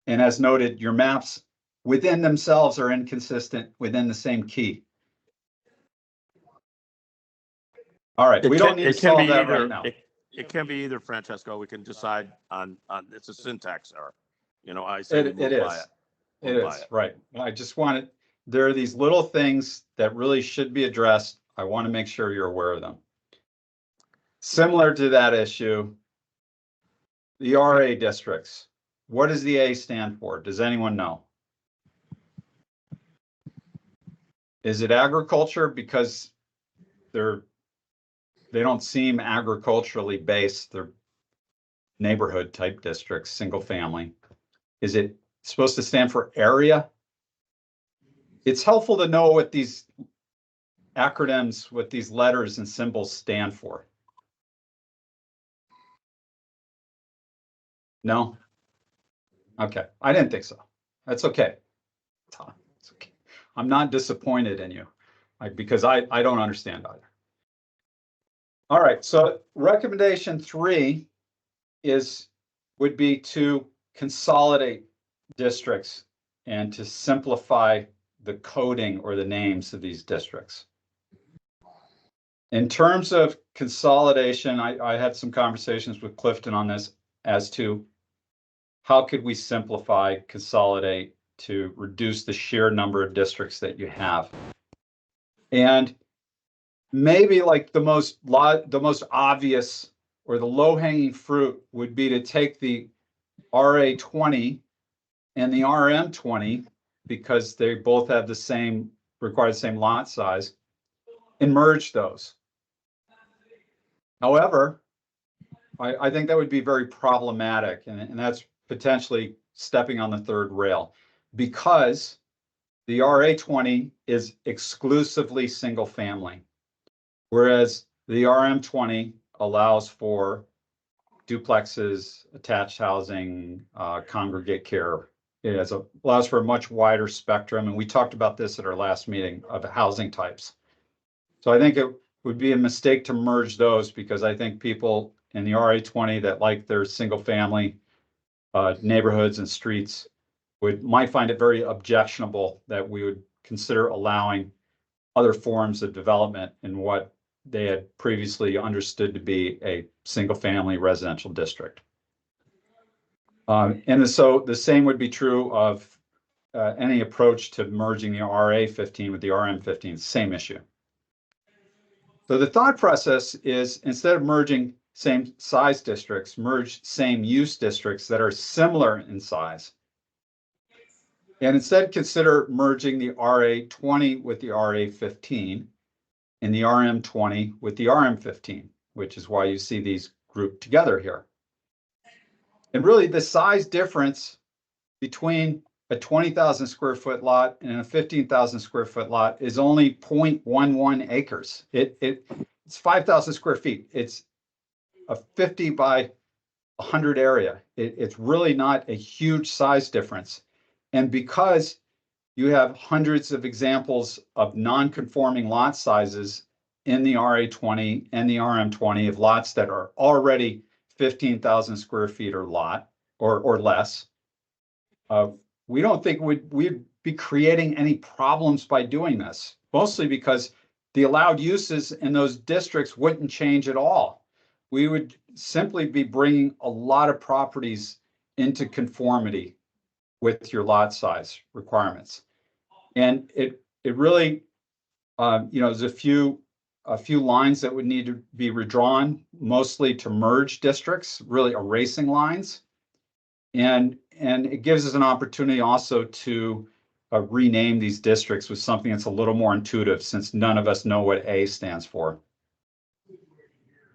And as noted, your maps within themselves are inconsistent within the same key. All right, It we can- don't need to it can be solve that either- right now. It can be either, Francesco. We can decide on it's a syntax error. You know, I say we It move by is. it. It Move by is, it. right. I just wanted, there are these little things that really should be addressed. I want to make sure you're aware of them. Similar to that issue, the RA districts. What does the A stand for? Does anyone know? Is it agriculture because they don't seem agriculturally based? They're neighborhood type districts, single family. Is it supposed to stand for area? It's helpful to know what these acronyms, what these letters and symbols stand for. No? Okay, I didn't think so. That's okay. Tom, it's okay. I'm not disappointed in you because I don't understand either. All right, so recommendation 3 would be to consolidate districts and to simplify the coding or the names of these districts. In terms of consolidation, I had some conversations with Clifton on this as to how could we simplify, consolidate to reduce the sheer number of districts that you have. And maybe like the most obvious or the low-hanging fruit would be to take the RA20 and the RM20, because they both have require the same lot size, and merge those. However, I think that would be very problematic, and that's potentially stepping on the third rail, because the RA20 is exclusively single family, whereas the RM20 allows for duplexes, attached housing, congregate care. It allows for a much wider spectrum, and we talked about this at our last meeting of housing types. So I think it would be a mistake to merge those, because I think people in the RA20 that like their single family neighborhoods and streets might find it very objectionable that we would consider allowing other forms of development in what they had previously understood to be a single family residential district. And so the same would be true of any approach to merging the RA15 with the RM15, same issue. So the thought process is, instead of merging same size districts, merge same use districts that are similar in size. And instead consider merging the RA20 with the RA15 and the RM20 with the RM15, which is why you see these grouped together here. And really the size difference between a 20,000 square foot lot and a 15,000 square foot lot is only 0.11 acres. It's 5,000 square feet. It's a 50 by 100 area. It's really not a huge size difference. And because you have hundreds of examples of non-conforming lot sizes in the RA20 and the RM20 of lots that are already 15,000 square feet or less, we don't think we'd be creating any problems by doing this, mostly because the allowed uses in those districts wouldn't change at all. We would simply be bringing a lot of properties into conformity with your lot size requirements. And it really, there's a few lines that would need to be redrawn, mostly to merge districts, really erasing lines. And it gives us an opportunity also to rename these districts with something that's a little more intuitive, since none of us know what A stands for.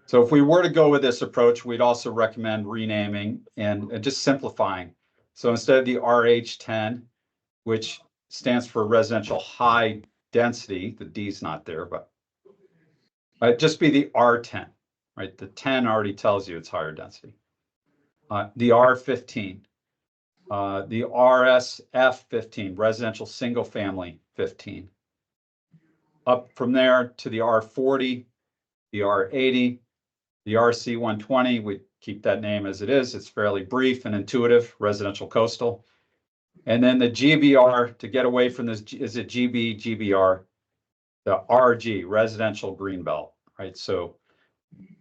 So if we were to go with this approach, we'd also recommend renaming and just simplifying. So instead of the RH10, which stands for residential high density, the D's not there, but just be the R10, right? The 10 already tells you it's higher density. The R15, the RSF15, residential single family 15. Up from there to the R40, the R80, the RC120, we keep that name as it is. It's fairly brief and intuitive, residential coastal. And then the GBR, to get away from this, is it GB, GBR, the RG, residential greenbelt. right? So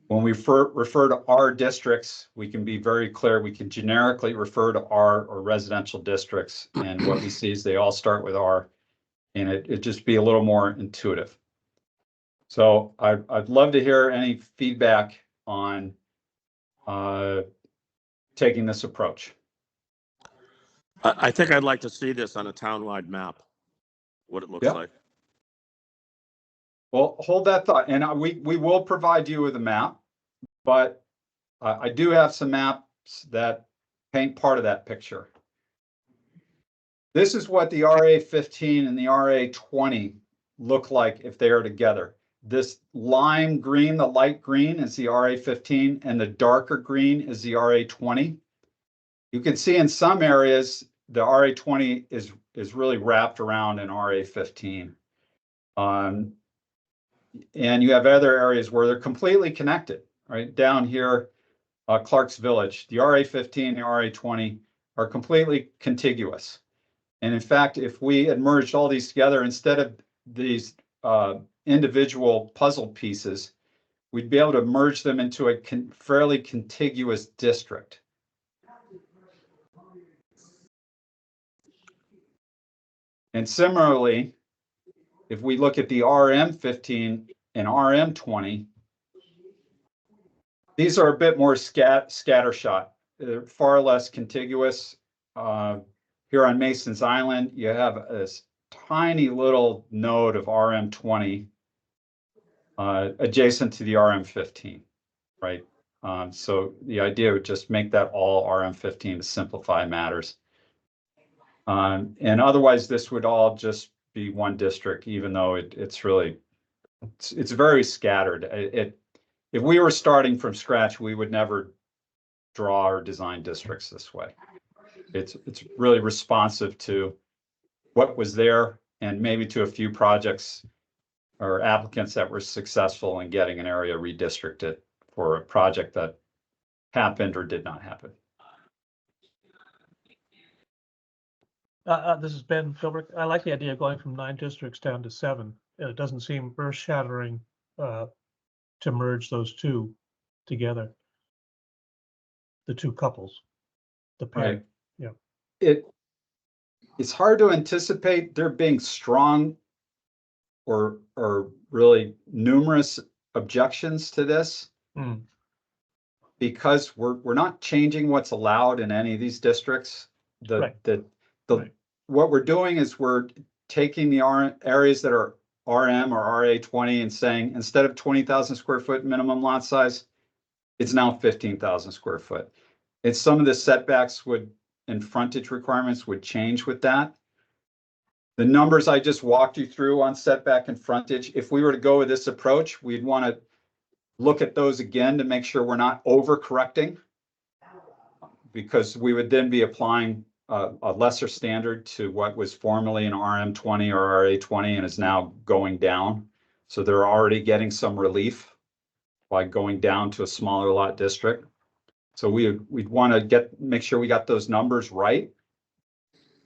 when we refer to R districts, we can be very clear. We can generically refer to R or residential districts, and what we see is they all start with R, and it just be a little more intuitive. So I'd love to hear any feedback on taking this approach. I think I'd like to see this on a townwide map, what it looks Yep. like. Well, hold that thought, and we will provide you with a map, but I do have some maps that paint part of that picture. This is what the RA 15 and the RA 20 look like if they are together. This lime green, the light green, is the RA 15, and the darker green is the RA 20. You can see in some areas the RA 20 is really wrapped around in RA 15. And you have other areas where they're completely connected, right? Down here, Clark's Village, the RA 15 and the RA 20 are completely contiguous. And in fact, if we had merged all these together, instead of these individual puzzle pieces, we'd be able to merge them into a fairly contiguous district. And similarly, if we look at the RM15 and RM20, these are a bit more scattershot. They're far less contiguous. Here on Mason's Island, you have this tiny little node of RM20 adjacent to the RM15, right? So the idea would just make that all RM15 to simplify matters. And otherwise, this would all just be one district, even though it's very scattered. If we were starting from scratch, we would never draw or design districts this way. It's really responsive to what was there and maybe to a few projects or applicants that were successful in getting an area redistricted for a project that happened or did not happen. This is Ben Philbrick. I like the idea of going from 9 districts down to 7. It doesn't seem earth-shattering to merge those two together. The two couples, the pair. Right. Yeah. It's hard to anticipate there being strong or really numerous objections to this because we're not changing what's allowed in any of these districts. What we're doing is we're taking the areas that are RM or RA 20 and saying instead of 20,000 square foot minimum lot size, it's now 15,000 square foot. And some of the setbacks and frontage requirements would change with that. The numbers I just walked you through on setback and frontage, if we were to go with this approach, we'd want to look at those again to make sure we're not overcorrecting, because we would then be applying a lesser standard to what was formerly an RM20 or RA20 and is now going down. So they're already getting some relief by going down to a smaller lot district. So we'd want to make sure we got those numbers right.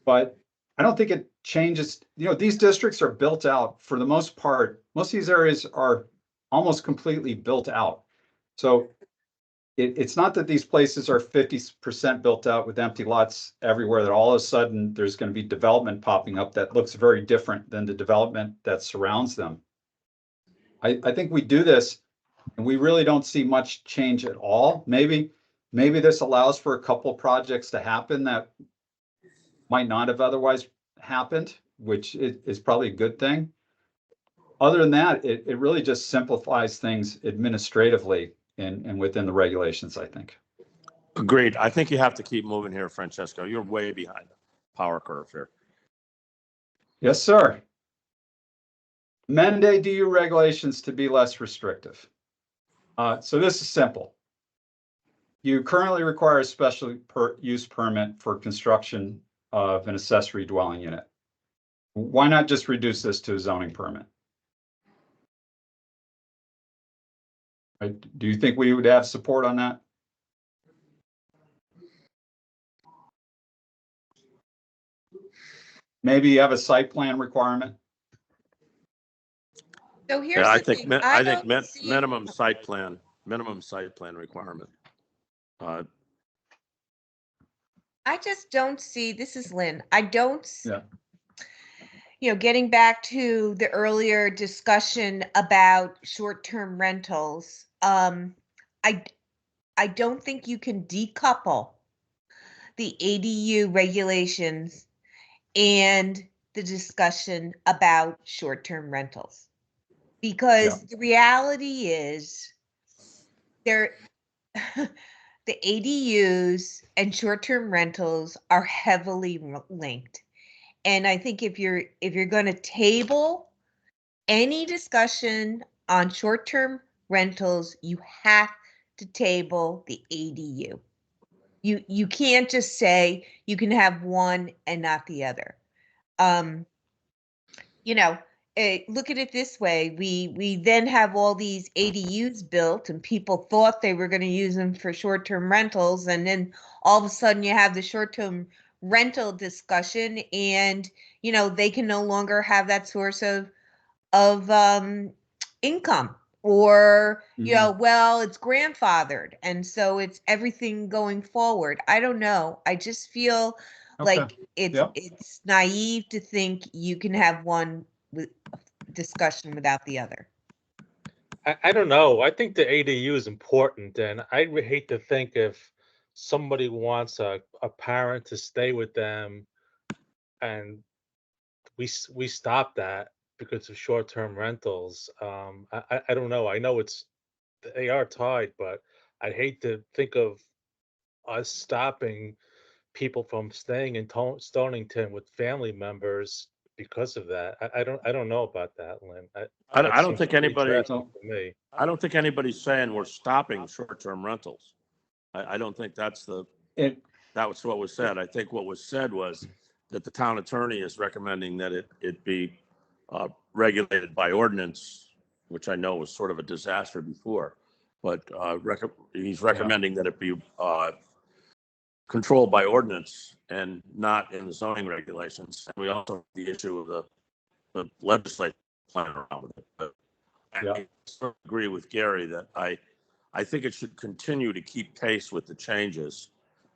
But I don't think it changes. These districts are built out for the most part. Most of these areas are almost completely built out. So it's not that these places are 50% built out with empty lots everywhere, that all of a sudden there's going to be development popping up that looks very different than the development that surrounds them. I think we do this and we really don't see much change at all. Maybe this allows for a couple projects to happen that might not have otherwise happened, which is probably a good thing. Other than that, it really just simplifies things administratively and within the regulations, I think. Agreed. I think you have to keep moving here, Francesco. You're way behind the power curve here. Yes, sir. Amend ADU regulations to be less restrictive. So this is simple. You currently require a special use permit for construction of an accessory dwelling unit. Why not just reduce this to a zoning permit? Do you think we would have support on that? Maybe you have a site plan requirement. So here's Yeah, I the think, thing, I I think don't see, minimum site plan requirement. I just don't see, this is Lynn, I don't, Yeah. getting back to the earlier discussion about short-term rentals, I I don't think you can decouple the ADU regulations and the discussion about short-term rentals. Because the reality is there the ADUs and short-term rentals are heavily linked. And I think if you're going to table any discussion on short-term rentals, you have to table the ADU. You can't just say you can have one and not the other. Um, you know, look at it this way: we then have all these ADUs built, and people thought they were going to use them for short-term rentals, and then all of a sudden you have the short-term rental discussion, and they can no longer have that source of income, or well, it's grandfathered, and so it's everything going forward. I don't know, I just feel like it's naive to think you can have one with discussion without the other. I don't know. I think the ADU is important, and I would hate to think if somebody wants a parent to stay with them, and we stop that because of short-term rentals. I don't know. I know they are tied, but I'd hate to think of us stopping people from staying in Stonington with family members because of that. I don't know about that, Lynn. I That don't seems think pretty anybody, drastic to me. I don't think anybody's saying we're stopping short-term rentals. I don't think that's that was what was said. I think what was said was that the town attorney is recommending that it be regulated by ordinance, which I know was sort of a disaster before, but he's recommending that it be controlled by ordinance and not in the zoning regulations. And we also have the issue of the legislature playing around with it. But I agree with Gary that I think it should continue to keep pace with the changes.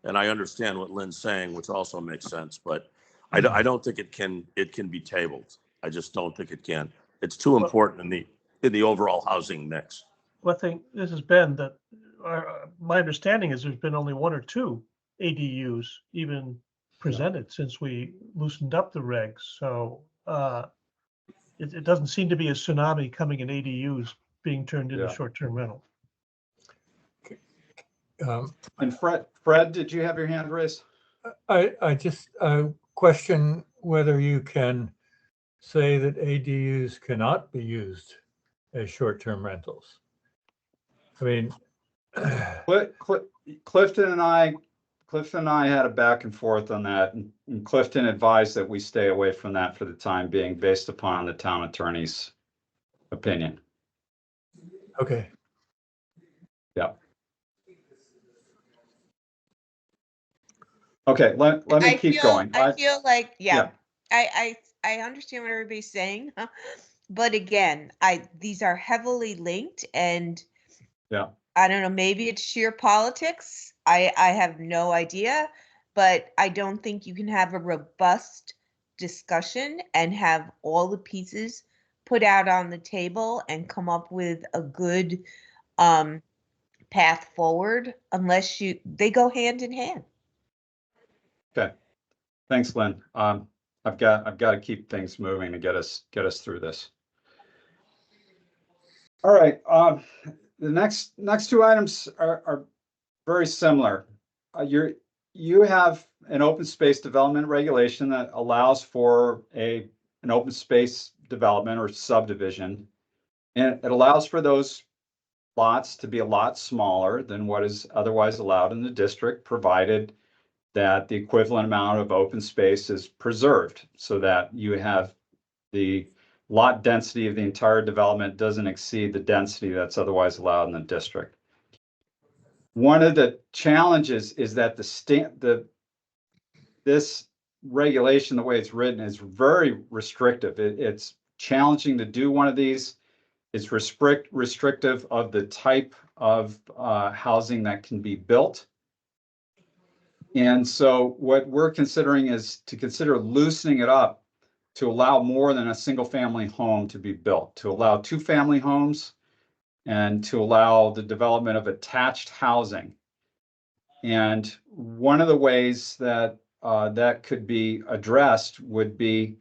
And I understand what Lynn's saying, which also makes sense, but I don't think it can be tabled. I just don't think it can. It's too important in the overall housing mix. Well, I think this has been that my understanding is there's been only one or two ADUs even presented since we loosened up the regs. So it doesn't seem to be a tsunami coming in ADUs being turned into short-term rental. And Fred, did you have your hand raised? I just question whether you can say that ADUs cannot be used as short-term rentals. I mean, Clifton and I had a back and forth on that, and Clifton advised that we stay away from that for the time being, based upon the town attorney's opinion. Okay. Yeah. Okay, let me keep going. I feel like, I understand what everybody's saying, but again, these are heavily linked, and I don't know, maybe it's sheer politics. I have no idea, but I don't think you can have a robust discussion and have all the pieces put out on the table and come up with a good path forward unless they go hand in hand. Okay, thanks, Lynn. I've got to keep things moving to get us through this. All right, the next two items are very similar. You have an open space development regulation that allows for an open space development or subdivision, and it allows for those lots to be a lot smaller than what is otherwise allowed in the district, provided that the equivalent amount of open space is preserved, so that you have the lot density of the entire development doesn't exceed the density that's otherwise allowed in the district. One of the challenges is that this regulation, the way it's written, is very restrictive. It's challenging to do one of these It's restrictive of the type of housing that can be built. And so what we're considering is to consider loosening it up to allow more than a single family home to be built, to allow 2-family homes and to allow the development of attached housing. And one of the ways that that could be addressed would be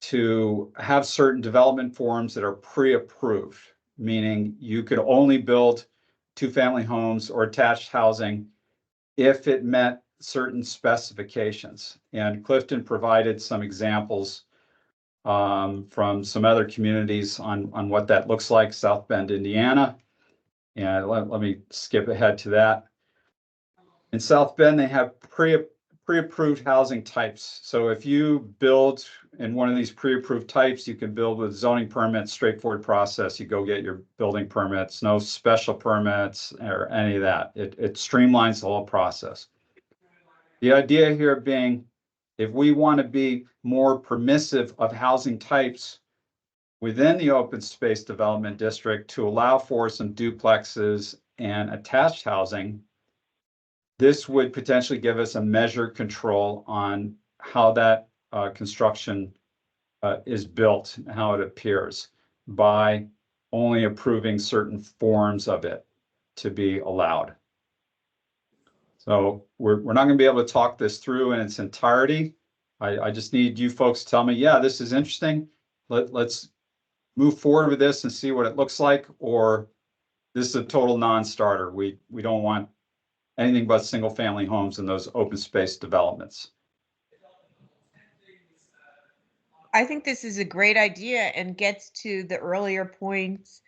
to have certain development forms that are pre-approved, meaning you could only build 2-family homes or attached housing if it met certain specifications. And Clifton provided some examples from some other communities on what that looks like, South Bend, Indiana. And let me skip ahead to that. In South Bend, they have pre-approved housing types. So if you build in one of these pre-approved types, you can build with zoning permits, straightforward process. You go get your building permits, no special permits or any of that. It streamlines the whole process. The idea here being, if we want to be more permissive of housing types within the open space development district to allow for some duplexes and attached housing, this would potentially give us a measured control on how that construction is built, how it appears, by only approving certain forms of it to be allowed. So we're not going to be able to talk this through in its entirety. I just need you folks to tell me, yeah, this is interesting. Let's move forward with this and see what it looks like, or this is a total non-starter. We don't want anything but single family homes in those open space developments. I think this is a great idea and gets to the earlier points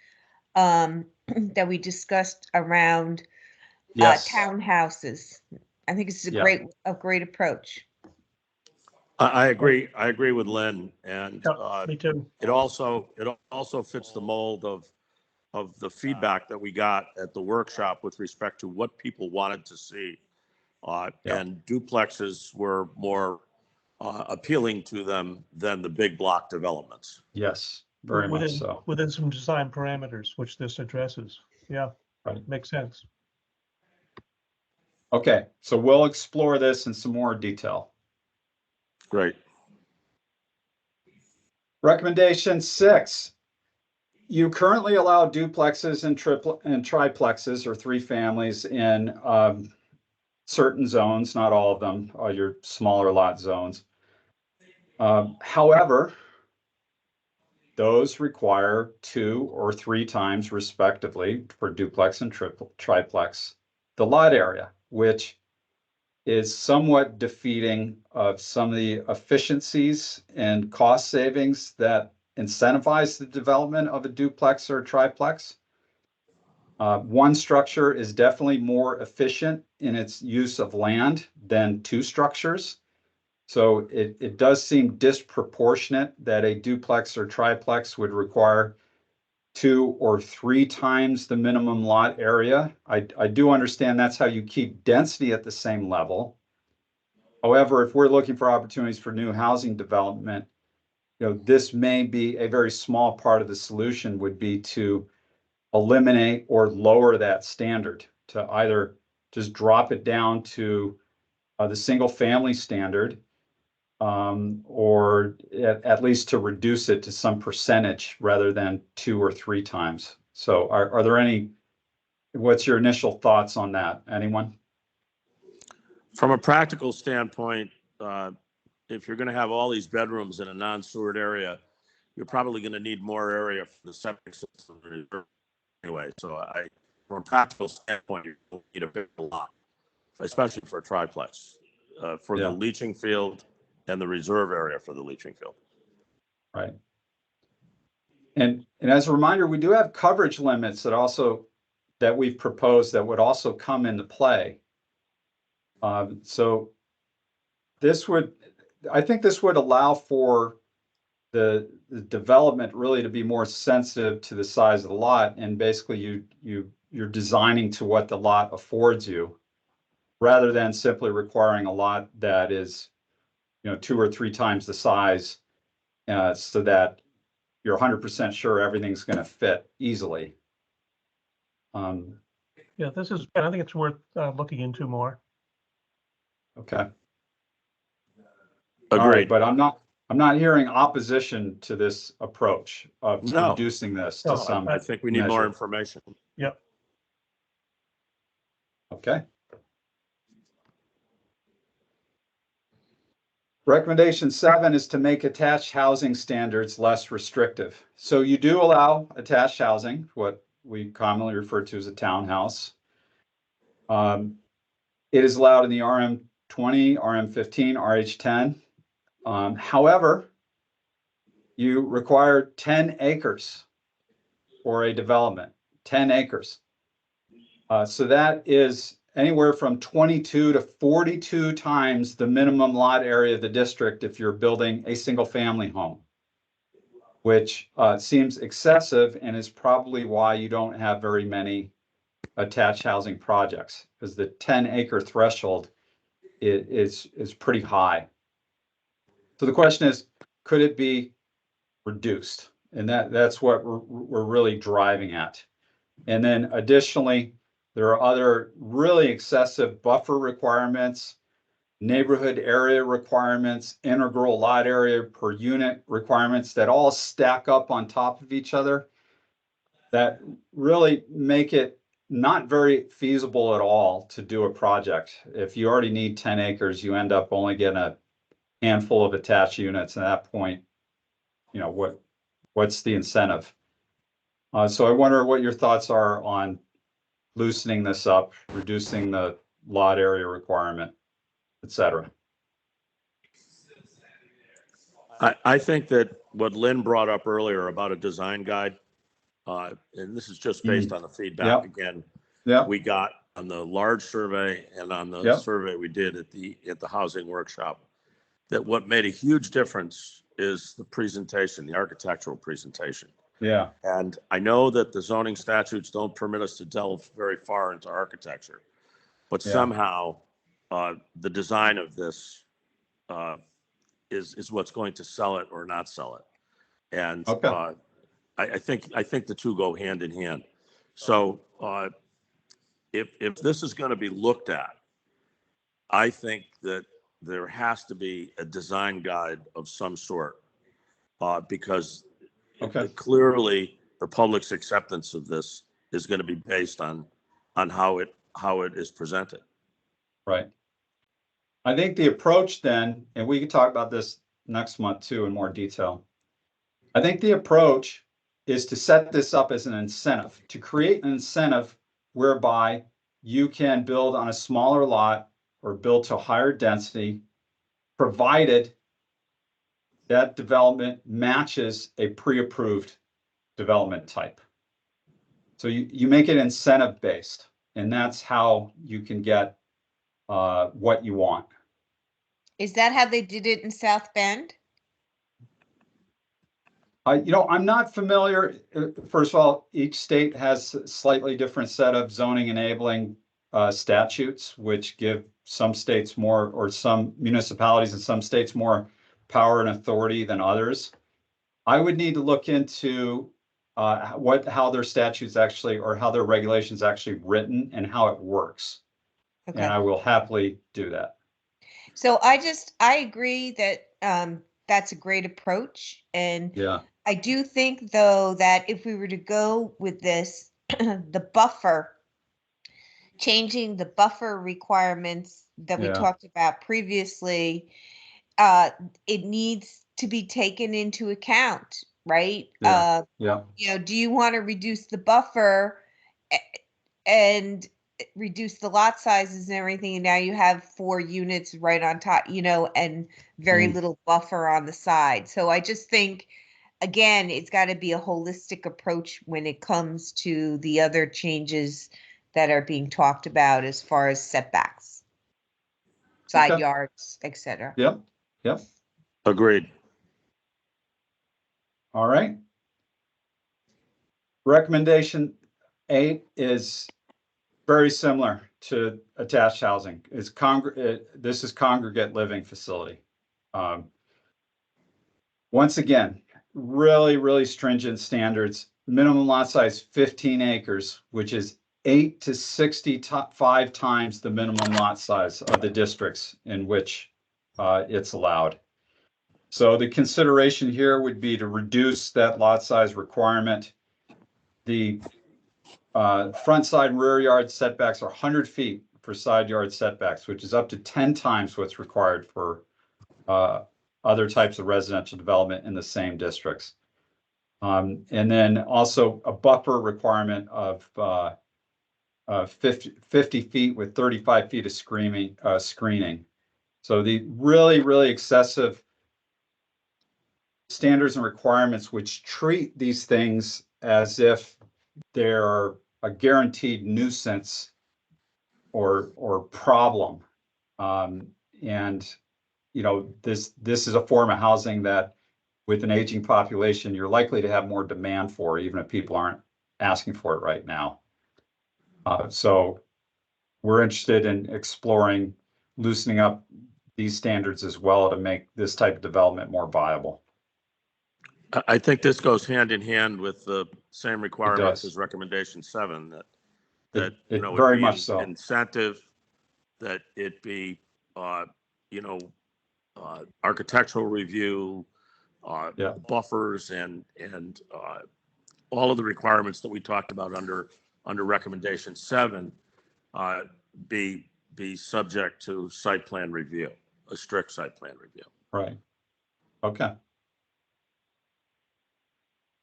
that we discussed around Yes. townhouses. I think it's a Yeah. great approach. I agree. I agree with Lynn, and Yep, me too. it also fits the mold of the feedback that we got at the workshop with respect to what people wanted to see. And duplexes were more appealing to them than the big block developments. Yes, very much so. Within some design parameters, which this addresses. Yeah, Right. makes sense. Okay, so we'll explore this in some more detail. Great. Recommendation 6. You currently allow duplexes and triplexes or 3 families in certain zones, not all of them, your smaller lot zones. However, those require 2 or 3 times respectively for duplex and triplex the lot area, which is somewhat defeating of some of the efficiencies and cost savings that incentivize the development of a duplex or a triplex. One structure is definitely more efficient in its use of land than 2 structures. So it does seem disproportionate that a duplex or triplex would require 2 or 3 times the minimum lot area. I do understand that's how you keep density at the same level. However, if we're looking for opportunities for new housing development, this may be a very small part of the solution, would be to eliminate or lower that standard, to either just drop it down to the single family standard, or at least to reduce it to some percentage rather than 2 or 3 times. So are there what's your initial thoughts on that? Anyone? From a practical standpoint, if you're going to have all these bedrooms in a non-sewered area, you're probably going to need more area for the septic system anyway. So from a practical standpoint, you need a big lot, especially for a triplex, for the leaching field and the reserve area for the leaching field. Right. And as a reminder, we do have coverage limits that we've proposed that would also come into play. So I think this would allow for the development really to be more sensitive to the size of the lot, and basically you're designing to what the lot affords you, rather than simply requiring a lot that is 2 or 3 times the size, so that you're 100% sure everything's going to fit easily. Yeah, I think it's worth looking into more. Okay. All right, Agreed. but I'm not hearing opposition to this approach of No. reducing this to No, some I think we need more measure. information. Yep. Okay. Recommendation 7 is to make attached housing standards less restrictive. So you do allow attached housing, what we commonly refer to as a townhouse. It is allowed in the RM20, RM15, RH10. However, you require 10 acres for a development, 10 acres. So that is anywhere from 22 to 42 times the minimum lot area of the district if you're building a single family home, which seems excessive and is probably why you don't have very many attached housing projects, because the 10-acre threshold is pretty high. So the question is, could it be reduced? And that's what we're really driving at. And then additionally, there are other really excessive buffer requirements, neighborhood area requirements, integral lot area per unit requirements that all stack up on top of each other that really make it not very feasible at all to do a project. If you already need 10 acres, you end up only getting a handful of attached units. At that point, you know, what's the incentive? So I wonder what your thoughts are on loosening this up, reducing the lot area requirement, et cetera. I think that what Lynn brought up earlier about a design guide, and this is just based on the feedback again, we got on the large survey and on the survey we did at the housing workshop, that what made a huge difference is the presentation, the architectural presentation. Yeah. And I know that the zoning statutes don't permit us to delve very far into architecture, but somehow the design of this is what's going to sell it or not sell it. And I think the two go hand in hand. So if this is going to be looked at, I think that there has to be a design guide of some sort, because clearly the public's acceptance of this is going to be based on how it is presented. Right. I think the approach then, and we can talk about this next month too in more detail. I think the approach is to set this up as an incentive, to create an incentive whereby you can build on a smaller lot or build to higher density, provided that development matches a pre-approved development type. So you make it incentive based, and that's how you can get what you want. Is that how they did it in South Bend? I'm not familiar. First of all, each state has a slightly different set of zoning enabling statutes, which give some states more, or some municipalities in some states more power and authority than others. I would need to look into how their statutes actually, or how their regulations actually written and how it works. Okay. And I will happily do that. So I agree that that's a great approach. And I do think, though, that if we were to go with this, changing the buffer requirements that we talked about previously, it needs to be taken into account, right? Do you want to reduce the buffer and reduce the lot sizes and everything, and now you have 4 units right on top, and very little buffer on the side? So I just think, again, it's got to be a holistic approach when it comes to the other changes that are being talked about as far as setbacks, side yards, etc. Yep. Agreed. All right. Recommendation 8 is very similar to attached housing. This is congregate living facility. Once again, really, really stringent standards. Minimum lot size 15 acres, which is 8 to 65 times the minimum lot size of the districts in which it's allowed. So the consideration here would be to reduce that lot size requirement. The front side and rear yard setbacks are 100 feet for side yard setbacks, which is up to 10 times what's required for other types of residential development in the same districts. And then also a buffer requirement of 50 feet with 35 feet of screening. So the really, really excessive standards and requirements which treat these things as if they're a guaranteed nuisance or problem. And you know, this is a form of housing that with an aging population, you're likely to have more demand for, even if people aren't asking for it right now. So we're interested in exploring loosening up these standards as well to make this type of development more viable. I think this goes hand in hand with the same requirements does. as recommendation 7, It you know, very it be much so. incentive, that it be, you know, architectural review, Yeah. buffers, and all of the requirements that we talked about under recommendation 7 be subject to site plan review, a strict site plan review. Right. Okay.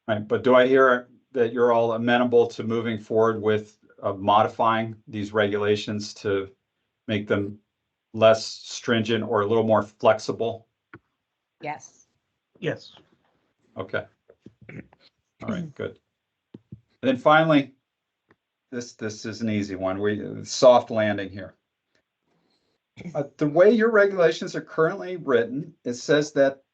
Right, but do I hear that you're all amenable to moving forward with modifying these regulations to make them less stringent or a little more flexible? Yes. Yes. Okay. All right, good. And then finally, this is an easy one. Soft landing here. The way your regulations are currently written, it says that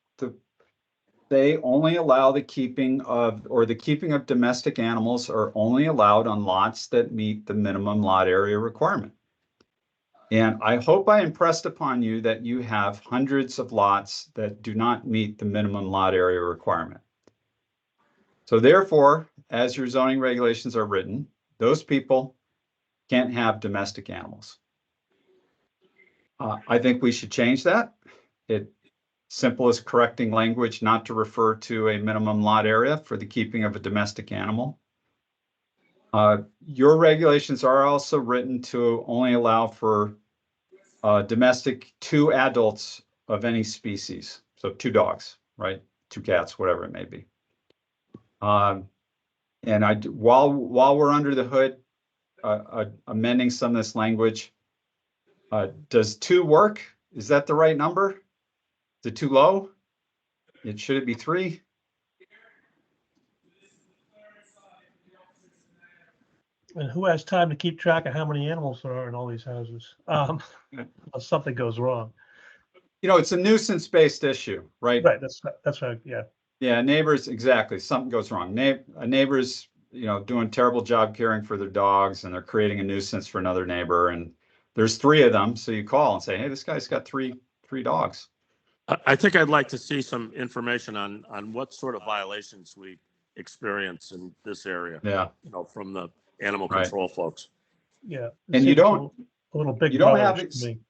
they only allow the keeping of domestic animals are only allowed on lots that meet the minimum lot area requirement. And I hope I impressed upon you that you have hundreds of lots that do not meet the minimum lot area requirement. So therefore, as your zoning regulations are written, those people can't have domestic animals. I think we should change that. It's simple as correcting language not to refer to a minimum lot area for the keeping of a domestic animal. Your regulations are also written to only allow for domestic 2 adults of any species. So 2 dogs, right? 2 cats, whatever it may be. And while we're under the hood, amending some of this language, does 2 work? Is that the right number? Is it too low? Should it be 3? And who has time to keep track of how many animals there are in all these houses? If something goes wrong. You know, it's a nuisance-based issue, right? Right, that's right, yeah. Yeah, neighbors, exactly. Something goes wrong. Neighbors, you know, doing a terrible job caring for their dogs, and they're creating a nuisance for another neighbor. And there's 3 of them, so you call and say, "Hey, this guy's got three dogs." I think I'd like to see some information on what sort of violations we experience in this area. Yeah, You know, from the animal Right. control folks. Yeah. And you don't- A little big you don't have brothers to me.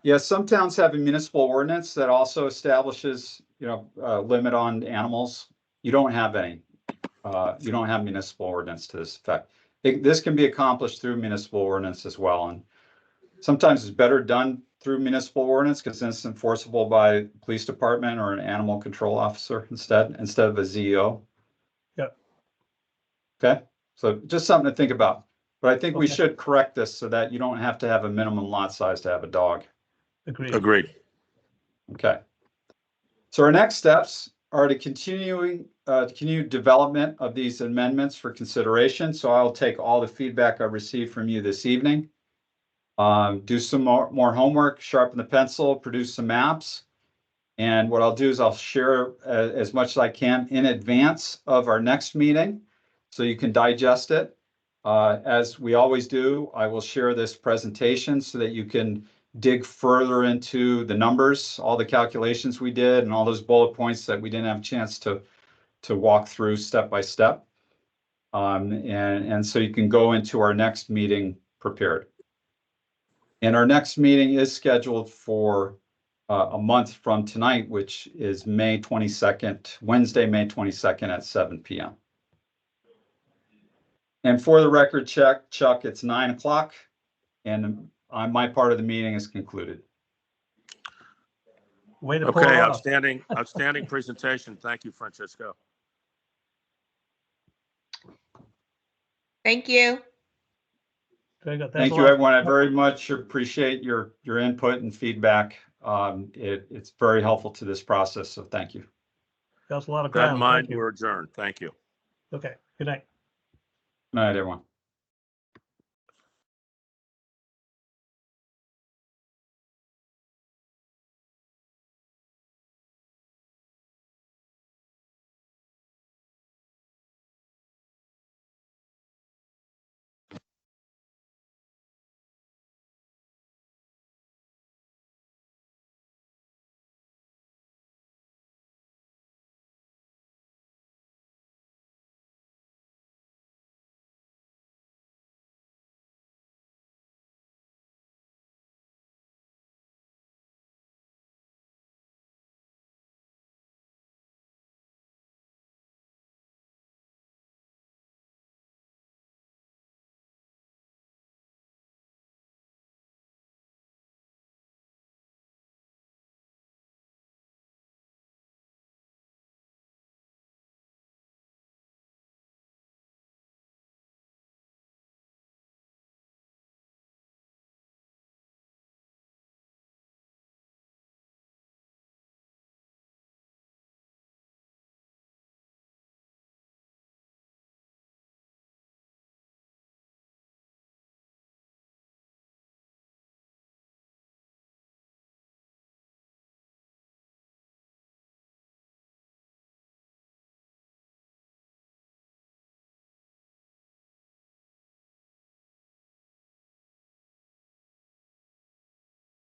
yeah. Some towns have a municipal ordinance that also establishes, you know, a limit on animals. You don't have any. You don't have municipal ordinance to this effect. This can be accomplished through municipal ordinance as well, and sometimes it's better done through municipal ordinance because then it's enforceable by police department or an animal control officer instead of a ZEO. Yeah. Okay, so just something to think about. But I think we Okay. should correct this so that you don't have to have a minimum lot size to have a dog. Agreed. Okay. So our next steps are to continue development of these amendments for consideration. So I'll take all the feedback I received from you this evening. Do some more homework, sharpen the pencil, produce some maps. And what I'll do is I'll share as much as I can in advance of our next meeting so you can digest it. As we always do, I will share this presentation so that you can dig further into the numbers, all the calculations we did, and all those bullet points that we didn't have a chance to to walk through step by step. And so you can go into our next meeting prepared. And our next meeting is scheduled for a month from tonight, which is May 22nd, Wednesday, May 22nd at 7 p.m. And for the record, Chuck, it's 9 o'clock, and my part of the meeting is concluded. Way to pull Okay, it off. outstanding presentation. Thank you, Francisco. Thank you. Very good. Thanks Thank a you, lot. everyone. I very much appreciate your input and feedback. It's very helpful to this process, so thank you. That was a lot of That in ground. mind, Thank you. we're adjourned. Thank you. Okay, good night. Good night, everyone.